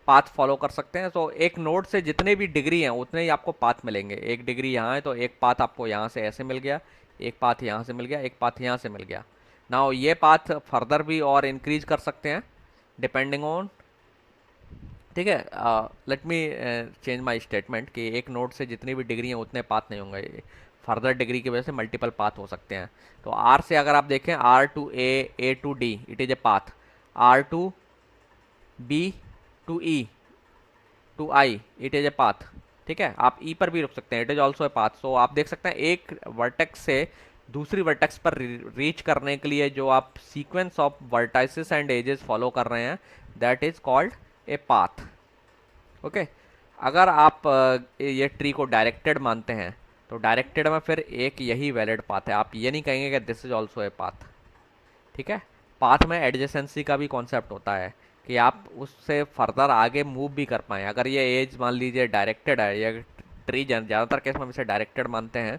पाथ फॉलो कर सकते हैं। तो एक नोड से जितने भी डिग्री हैं उतने ही आपको पाथ मिलेंगे। एक डिग्री यहाँ है तो एक पाथ आपको यहाँ से ऐसे मिल गया, एक पाथ यहाँ से मिल गया, एक पाथ यहाँ से मिल गया। नाउ ये पाथ फर्दर भी और इंक्रीज कर सकते हैं डिपेंडिंग ऑन, ठीक है। Let me change my statement कि एक नोड से जितनी भी डिग्री हैं उतने पाथ नहीं होंगे, फर्दर डिग्री की वजह से मल्टीपल पाथ हो सकते हैं। तो आर से अगर आप देखें, R to A to D, it is a path. R to B to E to I, it is a path, ठीक है। आप ई पर भी रुक सकते हैं, it is also a path. So आप देख सकते हैं एक वर्टेक्स से दूसरी वर्टेक्स पर रीच करने के लिए जो आप sequence of vertices and edges follow कर रहे हैं, that is called a path, okay. अगर आप ये ट्री को डायरेक्टेड मानते हैं तो डायरेक्टेड में फिर एक यही वैलिड पाथ है, आप ये नहीं कहेंगे कि this is also a path, ठीक है। पाथ में एडजेसेंसी का भी कॉन्सेप्ट होता है कि आप उससे फर्दर आगे मूव भी कर पाएँ। अगर ये एज मान लीजिए डायरेक्टेड है, ये ट्री ज़्यादातर केस में हम इसे डायरेक्टेड मानते हैं,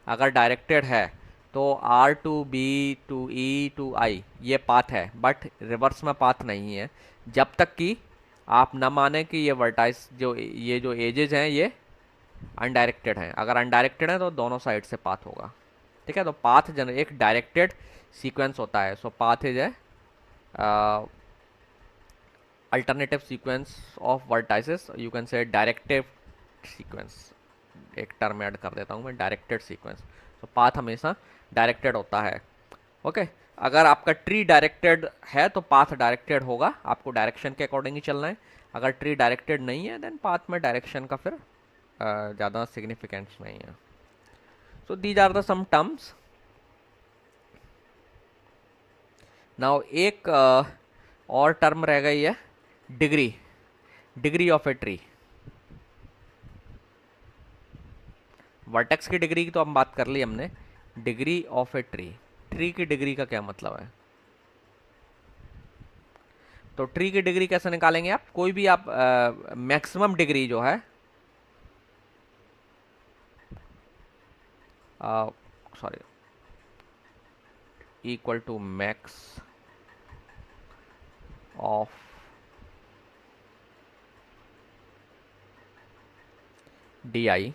अगर डायरेक्टेड है तो R to B to E to I ये पाथ है, बट रिवर्स में पाथ नहीं है जब तक कि आप ना माने कि ये वर्टाइस ये जो एजेज हैं ये अनडायरेक्टेड हैं। अगर अनडायरेक्टेड है तो दोनों साइड से पाथ होगा, ठीक है। तो पाथ एक डायरेक्टेड सीक्वेंस होता है। सो पाथ इज है alternative sequence of vertices, you can से डायरेक्टिव सीक्वेंस, एक टर्म ऐड कर देता हूँ मैं, डायरेक्टेड सीक्वेंस। तो पाथ हमेशा डायरेक्टेड होता है, ओके। अगर आपका ट्री डायरेक्टेड है तो पाथ डायरेक्टेड होगा, आपको डायरेक्शन के अकॉर्डिंग ही चलना है। अगर ट्री डायरेक्टेड नहीं है देन पाथ में डायरेक्शन का फिर ज़्यादा सिग्निफिकेंस नहीं है। So these are the some terms. Now एक और टर्म रह गई है, degree, degree of a tree. Vertex की डिग्री की तो हम बात कर ली हमने, degree of a tree, tree की डिग्री का क्या मतलब है? तो ट्री की डिग्री कैसे निकालेंगे आप? कोई भी आप मैक्सिमम डिग्री जो है, sorry, equal to max of D I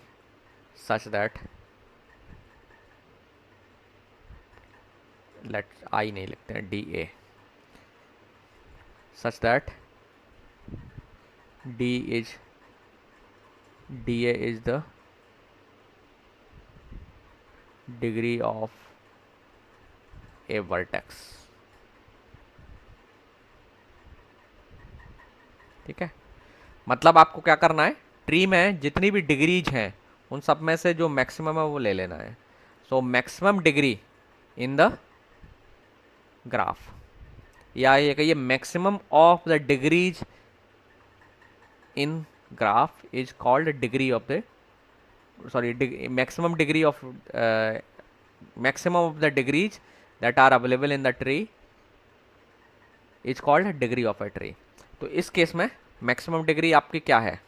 such that, let I नहीं लिखते हैं, D A, such that D A is the degree of a vertex, ठीक है। मतलब आपको क्या करना है, ट्री में जितनी भी डिग्रीज हैं उन सब में से जो मैक्सिमम है वो ले लेना है। So maximum degree in the graph, या ये कहिए maximum of the degrees in graph is called degree of the sorry, maximum of the degrees that are available in the tree is called degree of a tree. तो इस case में maximum degree आपकी क्या है,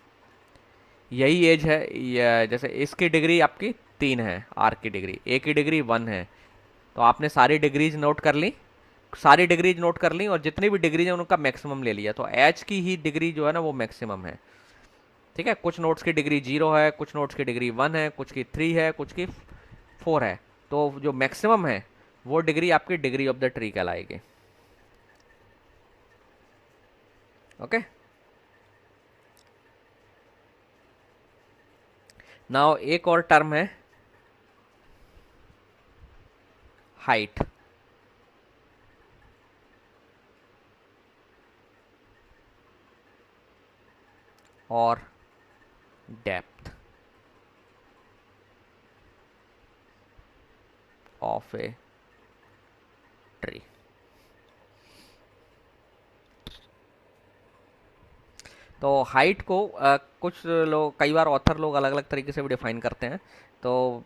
यही as है, जैसे इसकी डिग्री आपकी 3 है, आर की डिग्री, ए की डिग्री 1 है। तो आपने सारी डिग्रीज नोट कर ली, सारी डिग्रीज नोट कर ली और जितनी भी डिग्रीज है उनका मैक्सिमम ले लिया, तो एच की ही डिग्री जो है ना वो मैक्सिमम है। ठीक है, कुछ नोट्स की डिग्री 0 है, कुछ नोट्स की डिग्री 1 है, कुछ की 3 है, कुछ की 4 है। तो जो मैक्सिमम है वो डिग्री आपकी डिग्री ऑफ द ट्री कहलाएगी। ओके, नाउ एक और टर्म है हाइट। और डेप्थ ऑफ ए ट्री। तो हाइट को कुछ लोग, कई बार ऑथर लोग अलग अलग तरीके से भी डिफाइन करते हैं। तो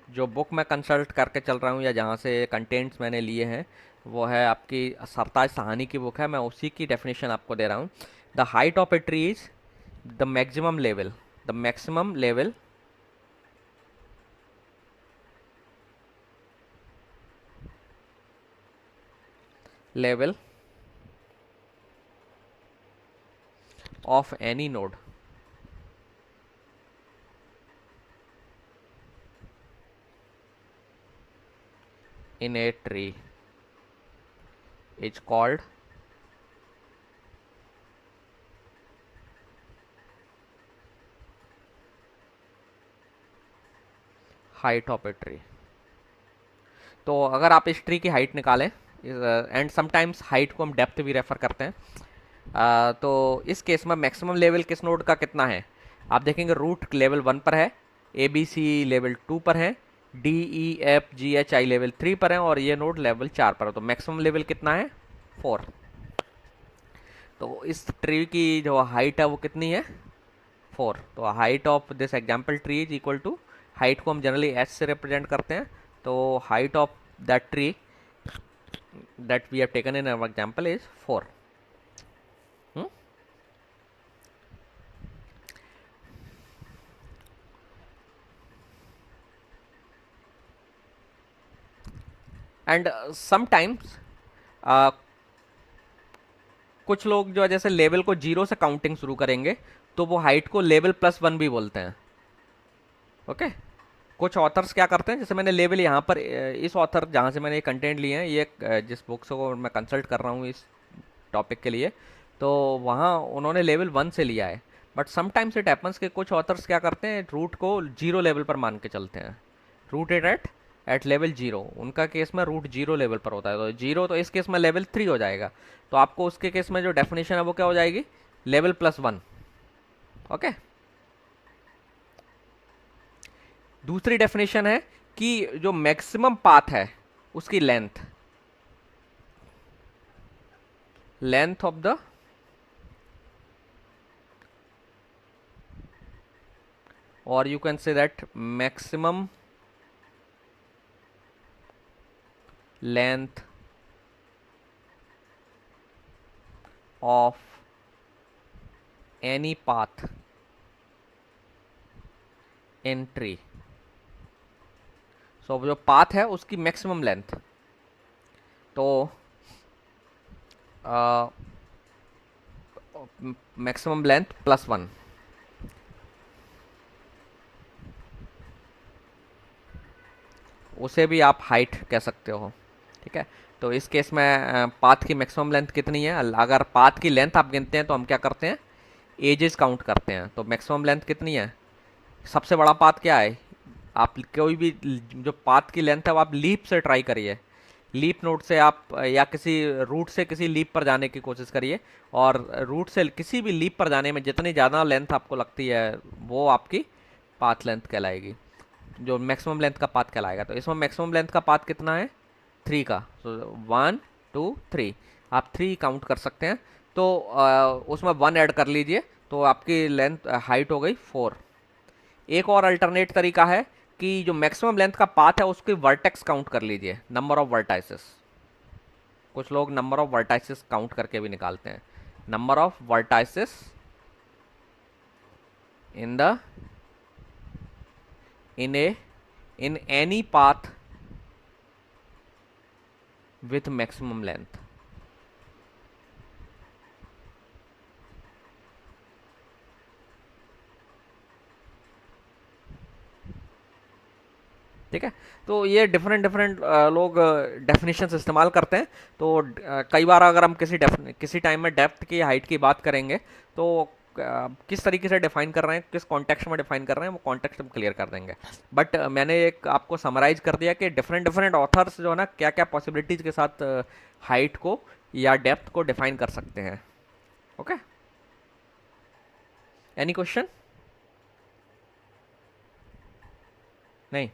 जो बुक मैं कंसल्ट करके चल रहा हूँ या जहाँ से कंटेंट्स मैंने लिए हैं वो है आपकी सरताज सहानी की बुक है, मैं उसी की डेफिनेशन आपको दे रहा हूँ। The height of a tree is the maximum level, the maximum level of any node in a tree is called height of a tree। तो अगर आप इस ट्री की हाइट निकालें, एंड समटाइम्स हाइट को हम डेप्थ भी रेफर करते हैं, तो इस केस में मैक्सिमम लेवल किस नोड का कितना है, आप देखेंगे रूट लेवल 1 पर है, ए बी सी लेवल 2 पर है, D E F G H I level 3 पर है और ये नोड लेवल 4 पर है। तो मैक्सिमम लेवल कितना है, 4। तो इस ट्री की जो हाइट है वो कितनी है, 4। तो height of this example tree is equal to, height को हम जनरली एच से रिप्रेजेंट करते हैं, तो height of that tree that we have taken in our example is 4। And sometimes कुछ लोग जो है जैसे लेवल को 0 से काउंटिंग शुरू करेंगे तो वो हाइट को लेवल +1 भी बोलते हैं। ओके, कुछ ऑथर्स क्या करते हैं, जैसे मैंने लेवल यहाँ पर इस ऑथर जहाँ से मैंने ये कंटेंट लिए हैं, ये जिस बुक्स को मैं कंसल्ट कर रहा हूँ इस टॉपिक के लिए, तो वहाँ उन्होंने लेवल 1 से लिया है। बट समटाइम्स इट हैपन्स कि कुछ ऑथर्स क्या करते हैं, रूट को 0 लेवल पर मान के चलते हैं, रूट इट एट लेवल 0। उनका केस में रूट 0 लेवल पर होता है, तो 0 तो इस केस में लेवल 3 हो जाएगा। तो आपको उसके केस में जो डेफिनेशन है वो क्या हो जाएगी, लेवल +1। ओके, दूसरी डेफिनेशन है कि जो मैक्सिमम पाथ है उसकी लेंथ ऑफ द और you can say that maximum length of any path in tree. So जो पाथ है उसकी मैक्सिमम लेंथ, तो मैक्सिमम लेंथ +1। उसे भी आप हाइट कह सकते हो। ठीक है, तो इस केस में पाथ की मैक्सिमम लेंथ कितनी है, अगर पाथ की लेंथ आप गिनते हैं तो हम क्या करते हैं, एजेस काउंट करते हैं। तो मैक्सिमम लेंथ कितनी है, सबसे बड़ा पाथ क्या है, आप कोई भी जो पाथ की लेंथ है वो आप लीप से ट्राई करिए, लीप नोड से आप या किसी रूट से किसी लीप पर जाने की कोशिश करिए, और रूट से किसी भी लीप पर जाने में जितनी ज़्यादा लेंथ आपको लगती है वो आपकी पाथ लेंथ कहलाएगी, जो मैक्सिमम लेंथ का पाथ कहलाएगा। तो इसमें मैक्सिमम लेंथ का पाथ कितना है, 3 का। सो 1 2 3 आप 3 काउंट कर सकते हैं। तो उसमें 1 ऐड कर लीजिए तो आपकी लेंथ हाइट हो गई 4। एक और अल्टरनेट तरीका है कि जो मैक्सिमम लेंथ का पाथ है उसके वर्टेक्स काउंट कर लीजिए, नंबर ऑफ वर्टाइसेस। कुछ लोग नंबर ऑफ वर्टाइसेस काउंट करके भी निकालते हैं, number of vertices in the in any path with maximum length। ठीक है, तो ये डिफरेंट डिफरेंट लोग डेफिनेशंस इस्तेमाल करते हैं। तो कई बार अगर हम किसी टाइम में डेप्थ की हाइट की बात करेंगे तो किस तरीके से डिफाइन कर रहे हैं, किस कॉन्टेक्स्ट में डिफाइन कर रहे हैं, वो कॉन्टेक्स्ट हम क्लियर कर देंगे। बट मैंने एक आपको समराइज कर दिया कि डिफरेंट डिफरेंट ऑथर्स जो है ना क्या क्या पॉसिबिलिटीज़ के साथ हाइट को या डेप्थ को डिफाइन कर सकते हैं। Okay, any question? नहीं?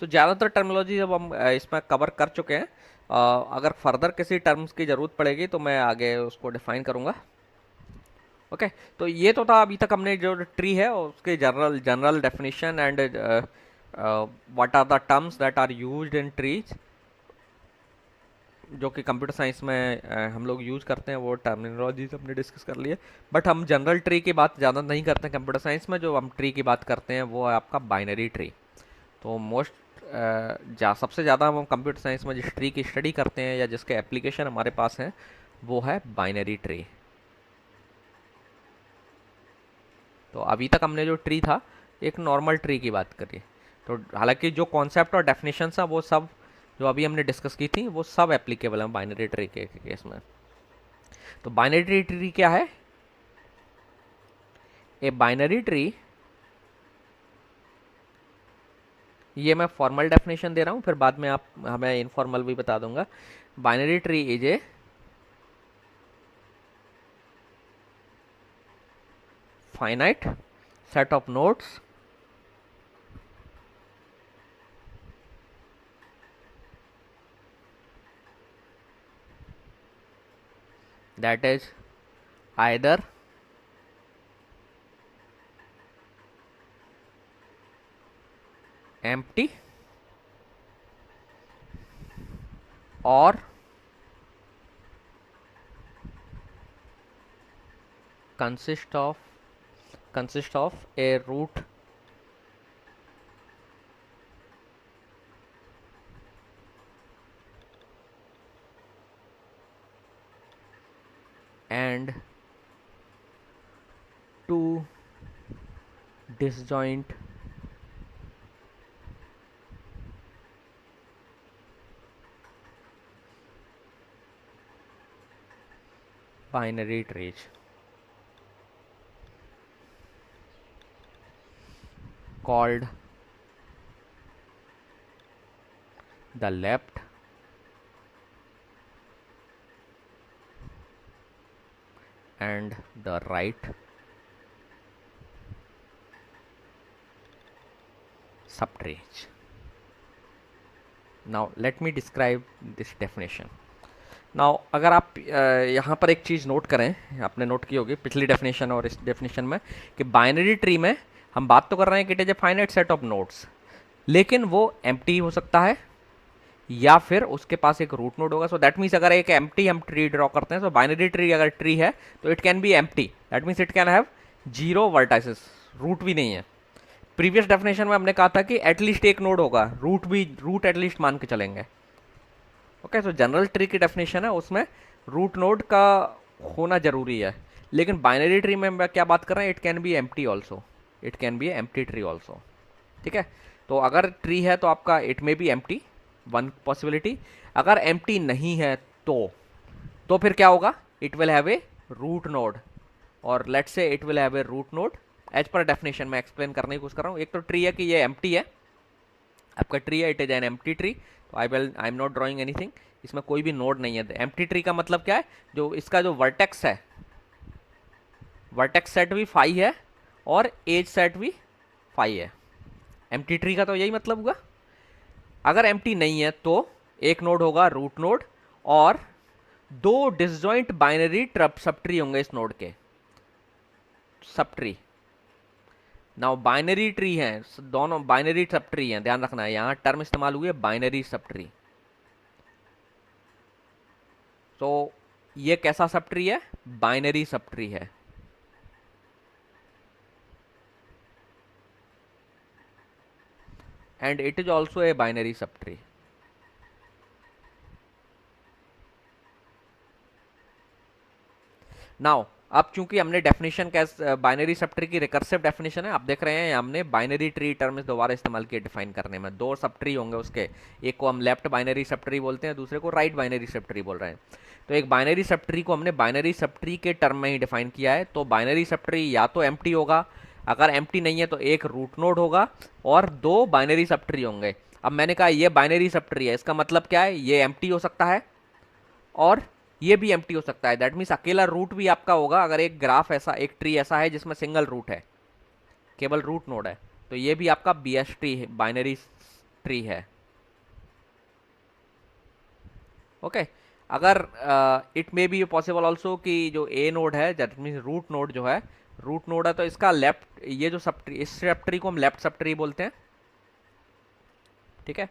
तो ज़्यादातर टर्मिनोलॉजी जब हम इसमें कवर कर चुके हैं, अगर फर्दर किसी टर्म्स की ज़रूरत पड़ेगी तो मैं आगे उसको डिफाइन करूँगा। ओके, तो ये तो था अभी तक हमने जो ट्री है उसके general general definition and what are the terms that are used in trees, जो कि कंप्यूटर साइंस में हम लोग यूज़ करते हैं, वो टर्मिनोलॉजीज हमने डिस्कस कर लिए। बट हम जनरल ट्री की बात ज़्यादा नहीं करते हैं कंप्यूटर साइंस में। जो हम ट्री की बात करते हैं वो है आपका बाइनरी ट्री। तो सबसे ज़्यादा हम कंप्यूटर साइंस में जिस ट्री की स्टडी करते हैं या जिसके एप्लीकेशन हमारे पास हैं वो है बाइनरी ट्री। तो अभी तक हमने जो ट्री था एक नॉर्मल ट्री की बात करी। तो हालांकि जो कॉन्सेप्ट और डेफिनेशंस हैं वो सब जो अभी हमने डिस्कस की थी वो सब एप्लीकेबल हैं बाइनरी ट्री के केस में। तो बाइनरी ट्री क्या है? ए बाइनरी ट्री, ये मैं फॉर्मल डेफिनेशन दे रहा हूँ, फिर बाद में आप हमें इनफॉर्मल भी बता दूंगा। Binary tree is a finite set of nodes that is either empty or consist of a root and two disjoint binary trees called the left and the right subtrees। Now let me describe this definition। Now अगर आप यहाँ पर एक चीज़ note करें, आपने note की होगी पिछली डेफिनेशन और इस डेफिनेशन में, कि बाइनरी ट्री में हम बात तो कर रहे हैं कि it is a finite set of nodes, लेकिन वो एम्प्टी हो सकता है या फिर उसके पास एक रूट नोड होगा। सो दैट मीन्स अगर एक एम्प्टी हम ट्री ड्रॉ करते हैं, तो बाइनरी ट्री अगर ट्री है तो it can be empty, that means it can have zero vertices, root भी नहीं है। प्रीवियस डेफिनेशन में हमने कहा था कि एटलीस्ट एक नोड होगा, रूट एटलीस्ट मान के चलेंगे। ओके, तो जनरल ट्री की डेफिनेशन है उसमें रूट नोड का होना जरूरी है, लेकिन बाइनरी ट्री में हम क्या बात कर रहे हैं, it can be empty also, it can be empty tree also. ठीक है, तो अगर ट्री है तो आपका it may be empty, one possibility. अगर एम्प्टी नहीं है तो फिर क्या होगा, it will have a root node, और let's say it will have a root node as per definition में एक्सप्लेन करने की कोशिश कर रहा हूँ। एक तो ट्री है कि ये एम्प्टी है, आपका ट्री है, it is an empty tree, तो I am not drawing anything, इसमें कोई भी नोड नहीं है। एम्प्टी ट्री का मतलब क्या है, जो इसका जो वर्टेक्स है, वर्टेक्स सेट भी फाई है और एज सेट भी फाई है। एम्प्टी ट्री का तो यही मतलब हुआ। अगर एम्प्टी नहीं है तो एक नोड होगा रूट नोड, और दो डिसजॉइंट बाइनरी सब ट्री होंगे इस नोड के, sub tree. Now binary tree है, दोनों बाइनरी सब ट्री हैं, ध्यान रखना है यहां टर्म इस्तेमाल हुई है बाइनरी सब ट्री। तो ये कैसा सब ट्री है? बाइनरी सब ट्री है। And it is also a binary sub tree. Now अब चूंकि हमने डेफिनेशन क्या बाइनरी सब ट्री की रिकर्सिव डेफिनेशन है, आप देख रहे हैं हमने बाइनरी ट्री टर्म दोबारा इस्तेमाल किए डिफाइन करने में। दो सब ट्री होंगे उसके, एक को हम लेफ्ट बाइनरी सब ट्री बोलते हैं, दूसरे को राइट बाइनरी सब ट्री बोल रहे हैं। तो एक बाइनरी सब ट्री को हमने बाइनरी सब ट्री के टर्म में ही डिफाइन किया है। तो बाइनरी सब ट्री या तो एम्प्टी होगा, अगर एम्प्टी नहीं है तो एक रूट नोड होगा और दो बाइनरी सब ट्री होंगे। अब मैंने कहा ये बाइनरी सब ट्री है, इसका मतलब क्या है? ये एम्प्टी हो सकता है और ये भी एम्प्टी हो सकता है। दैट मीन्स अकेला रूट भी आपका होगा। अगर एक ग्राफ ऐसा, एक ट्री ऐसा है जिसमें सिंगल रूट है, केवल रूट नोड है, तो ये भी आपका BS ट्री है, बाइनरी ट्री है। ओके अगर it may be possible also कि जो ए नोड है, दैट मीन्स रूट नोड जो है, रूट नोड है, तो इसका लेफ्ट, ये जो सब ट्री, इस सब ट्री को हम लेफ्ट सब ट्री बोलते हैं। ठीक है,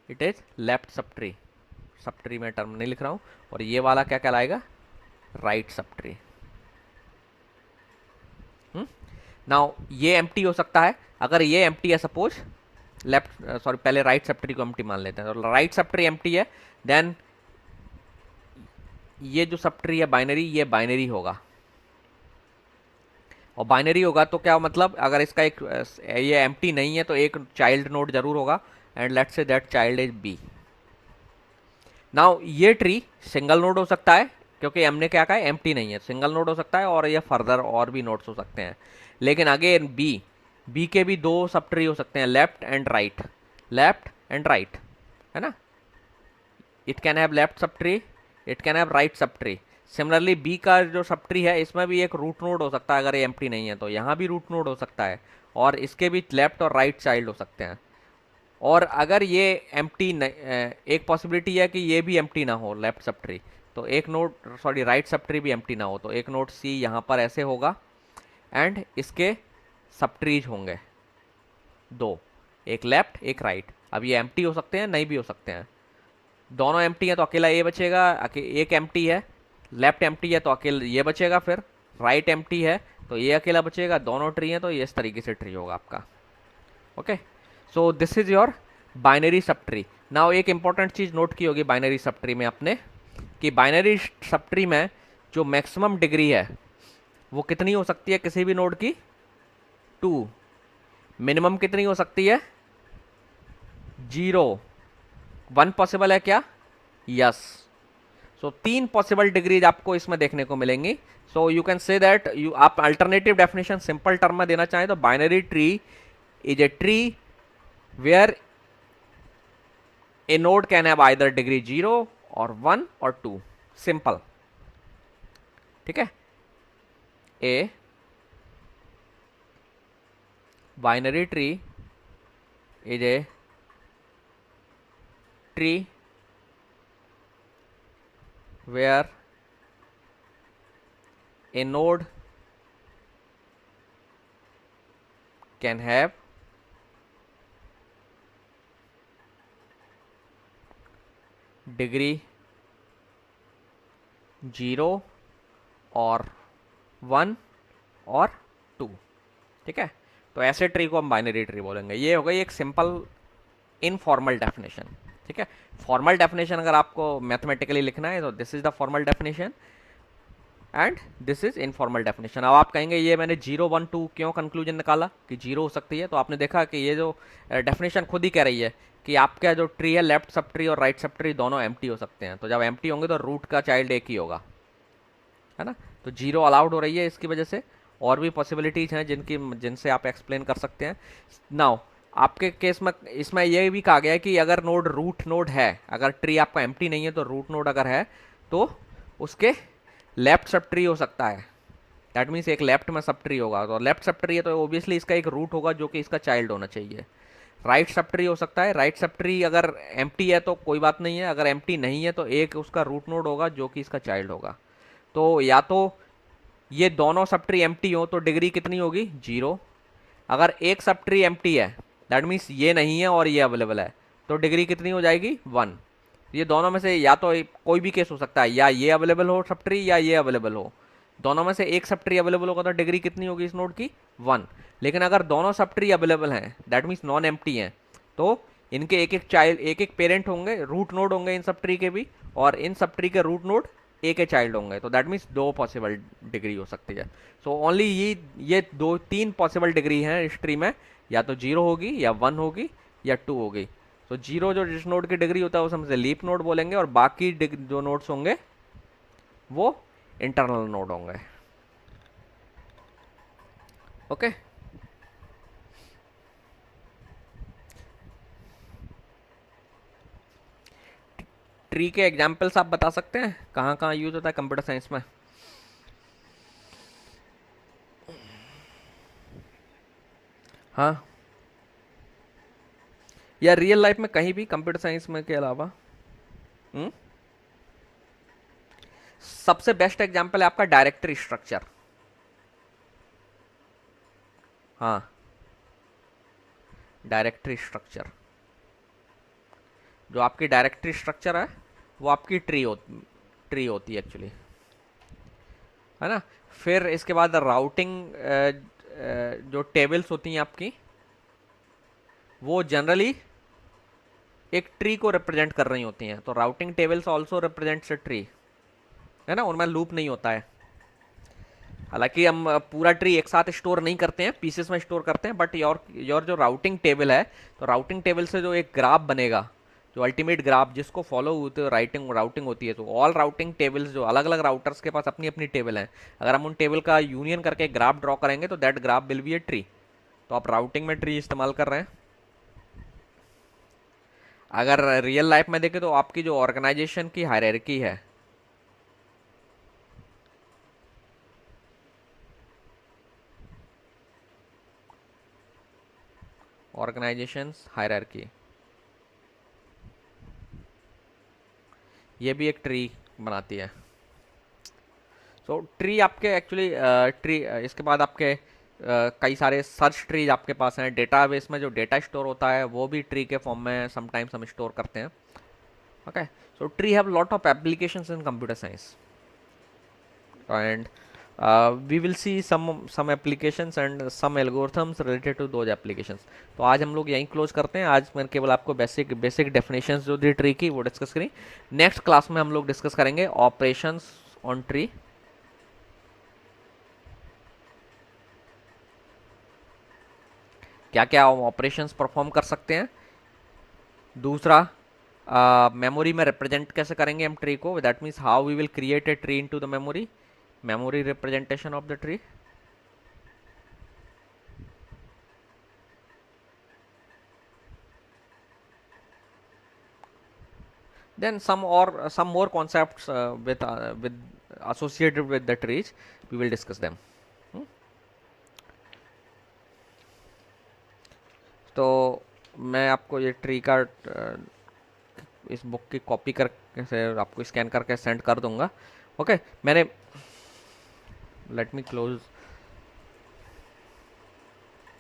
it is left sub tree. Sub tree में टर्म नहीं लिख रहा हूं। और ये वाला क्या कहलाएगा? Right sub tree. नाउ ये एम्प्टी हो सकता है। अगर ये एम्प्टी है, सपोज लेफ्ट, सॉरी पहले राइट सब ट्री को एम्प्टी मान लेते हैं। तो राइट सब ट्री एम्प्टी है, देन ये जो सब ट्री है बाइनरी, ये बाइनरी होगा। और बाइनरी होगा तो क्या मतलब, अगर इसका एक ये एम्प्टी नहीं है तो एक चाइल्ड नोड जरूर होगा, and let's say that child is B. नाउ ये ट्री सिंगल नोड हो सकता है, क्योंकि हमने क्या कहा है एम्प्टी नहीं है, सिंगल नोड हो सकता है, और ये फर्दर और भी नोड्स हो सकते हैं। लेकिन अगेन बी के भी दो सब ट्री हो सकते हैं, left and right, left and right, है ना। इट कैन हैव लेफ्ट सब tree, it can have right sub tree. Similarly B का जो सब ट्री है, इसमें भी एक रूट नोड हो सकता है, अगर ये एम्प्टी नहीं है तो यहाँ भी रूट नोड हो सकता है, और इसके भी लेफ्ट और राइट चाइल्ड हो सकते हैं। और अगर ये एम्प्टी, एक पॉसिबिलिटी है कि ये भी एम्प्टी ना हो लेफ्ट सब ट्री, तो एक node, sorry right sub tree भी एम्प्टी ना हो, तो एक नोड सी यहाँ पर ऐसे होगा, एंड इसके सब ट्रीज होंगे दो, एक लेफ्ट एक राइट। अब ये एम्प्टी हो सकते हैं, नहीं भी हो सकते हैं। दोनों एम्प्टी है तो अकेला ए बचेगा, एक एम्प्टी है, लेफ्ट एम्प्टी है तो अकेला ये बचेगा, फिर राइट एम्प्टी है तो ये अकेला बचेगा। दोनों ट्री हैं तो ये इस तरीके से ट्री होगा आपका। Okay, so this is your binary sub tree. Now एक इंपॉर्टेंट चीज नोट की होगी बाइनरी सब ट्री में आपने, कि बाइनरी सब ट्री में जो मैक्सिमम डिग्री है वो कितनी हो सकती है किसी भी नोड की? 2। मिनिमम कितनी हो सकती है? 0। 1 पॉसिबल है क्या? यस। सो 3 पॉसिबल डिग्रीज आपको इसमें देखने को मिलेंगी। So you can say that, you आप अल्टरनेटिव डेफिनेशन सिंपल टर्म में देना चाहें तो binary tree is a tree where a node can have either degree 0 और 1 और 2। सिंपल, ठीक है। A binary tree is a tree where a node can have degree 0 और 1 और 2। ठीक है, तो ऐसे ट्री को हम बाइनरी ट्री बोलेंगे। ये हो गई एक सिंपल इनफॉर्मल डेफिनेशन। ठीक है, फॉर्मल डेफिनेशन अगर आपको मैथमेटिकली लिखना है तो this is the formal definition and this is informal definition. अब आप कहेंगे ये मैंने 0 1 2 क्यों कंक्लूजन निकाला कि 0 हो सकती है? तो आपने देखा कि ये जो डेफिनेशन खुद ही कह रही है कि आपका जो ट्री है, लेफ्ट सब ट्री और राइट सब ट्री दोनों एम्प्टी हो सकते हैं। तो जब एम्प्टी होंगे तो रूट का चाइल्ड एक ही होगा, है ना। तो 0 अलाउड हो रही है इसकी वजह से। और भी पॉसिबिलिटीज हैं जिनसे आप एक्सप्लेन कर सकते हैं। नाउ आपके केस में इसमें यह भी कहा गया है कि अगर नोड रूट नोड है, अगर ट्री आपका एम्प्टी नहीं है तो रूट नोड अगर है तो उसके लेफ्ट सब ट्री हो सकता है। दैट मीन्स एक लेफ्ट में सब ट्री होगा, तो लेफ्ट सब ट्री है तो ओबियसली इसका एक रूट होगा जो कि इसका चाइल्ड होना चाहिए। राइट सब ट्री हो सकता है। राइट सब ट्री अगर एम्प्टी है तो कोई बात नहीं है, अगर एम्प्टी नहीं है तो एक उसका रूट नोड होगा जो कि इसका चाइल्ड होगा। तो या तो ये दोनों सब ट्री एम्प्टी हो तो डिग्री कितनी होगी, 0। अगर एक सब ट्री एम्प्टी है, दैट मीन्स ये नहीं है और ये अवेलेबल है, तो डिग्री कितनी हो जाएगी, 1। ये दोनों में से या तो कोई भी केस हो सकता है, या ये अवेलेबल हो सब ट्री या ये अवेलेबल हो। दोनों में से एक सब ट्री अवेलेबल होगा तो डिग्री कितनी होगी इस नोड की, 1। लेकिन अगर दोनों सब ट्री अवेलेबल हैं, दैट मीन्स नॉन एम्प्टी हैं, तो इनके एक एक चाइल्ड, एक एक पेरेंट होंगे, रूट नोड होंगे इन सब ट्री के भी, और इन सब ट्री के रूट नोड ए के चाइल्ड होंगे। तो दैट मीन्स 2 पॉसिबल डिग्री हो सकती है। सो ओनली ये 2-3 पॉसिबल डिग्री हैं इस ट्री में, या तो 0 होगी या 1 होगी या 2 होगी। तो 0 जो जिस नोड की डिग्री होता है उसे हम लीफ नोड बोलेंगे, और बाकी जो नोड्स होंगे वो इंटरनल नोड होंगे। ओके। ट्री के एग्जाम्पल्स आप बता सकते हैं कहाँ कहाँ यूज होता है कंप्यूटर साइंस में? हाँ, या रियल लाइफ में कहीं भी कंप्यूटर साइंस में के अलावा? हम्म? सबसे बेस्ट एग्जाम्पल है आपका डायरेक्टरी स्ट्रक्चर। हाँ, डायरेक्टरी स्ट्रक्चर, जो आपकी डायरेक्टरी स्ट्रक्चर है वो आपकी ट्री होती है एक्चुअली, है ना। फिर इसके बाद राउटिंग, जो टेबल्स होती हैं आपकी, वो जनरली एक ट्री को रिप्रेजेंट कर रही होती हैं। तो routing tables also represents a tree, है ना, उनमें लूप नहीं होता है। हालांकि हम पूरा ट्री एक साथ स्टोर नहीं करते हैं, पीसेस में स्टोर करते हैं, बट योर जो राउटिंग टेबल है, तो राउटिंग टेबल से जो एक ग्राफ बनेगा, जो अल्टीमेट ग्राफ जिसको फॉलो होते हुए राउटिंग होती है, तो ऑल राउटिंग टेबल्स, जो अलग अलग राउटर्स के पास अपनी अपनी टेबल हैं, अगर हम उन टेबल का यूनियन करके ग्राफ ड्रॉ करेंगे तो that graph will be A tree. तो आप राउटिंग में ट्री इस्तेमाल कर रहे हैं। अगर रियल लाइफ में देखें तो आपकी जो ऑर्गेनाइजेशन की हायरार्की है, ऑर्गेनाइजेशन हायरार्की, ये भी एक ट्री बनाती है। सो ट्री आपके एक्चुअली, ट्री इसके बाद आपके कई सारे सर्च ट्रीज आपके पास हैं। डेटाबेस में जो डेटा स्टोर होता है वो भी ट्री के फॉर्म में समटाइम्स हम स्टोर करते हैं। Okay, so tree have lot of applications in computer science, and we will see some applications and some algorithms related to those applications। तो आज हम लोग यहीं क्लोज करते हैं। आज मैंने केवल आपको बेसिक डेफिनेशंस जो दी ट्री की वो डिस्कस करी। नेक्स्ट क्लास में हम लोग डिस्कस करेंगे ऑपरेशंस ऑन ट्री, क्या क्या ऑपरेशंस परफॉर्म कर सकते हैं। दूसरा, मेमोरी में रिप्रेजेंट कैसे करेंगे हम ट्री को, that means how we will create a tree into the memory, memory representation of the tree। Then some more concepts with associated with the trees, we will discuss them। hmm? तो मैं आपको ये tree का इस book की copy करके से आपको स्कैन करके सेंड कर दूंगा। ओके, मैंने लेट मी क्लोज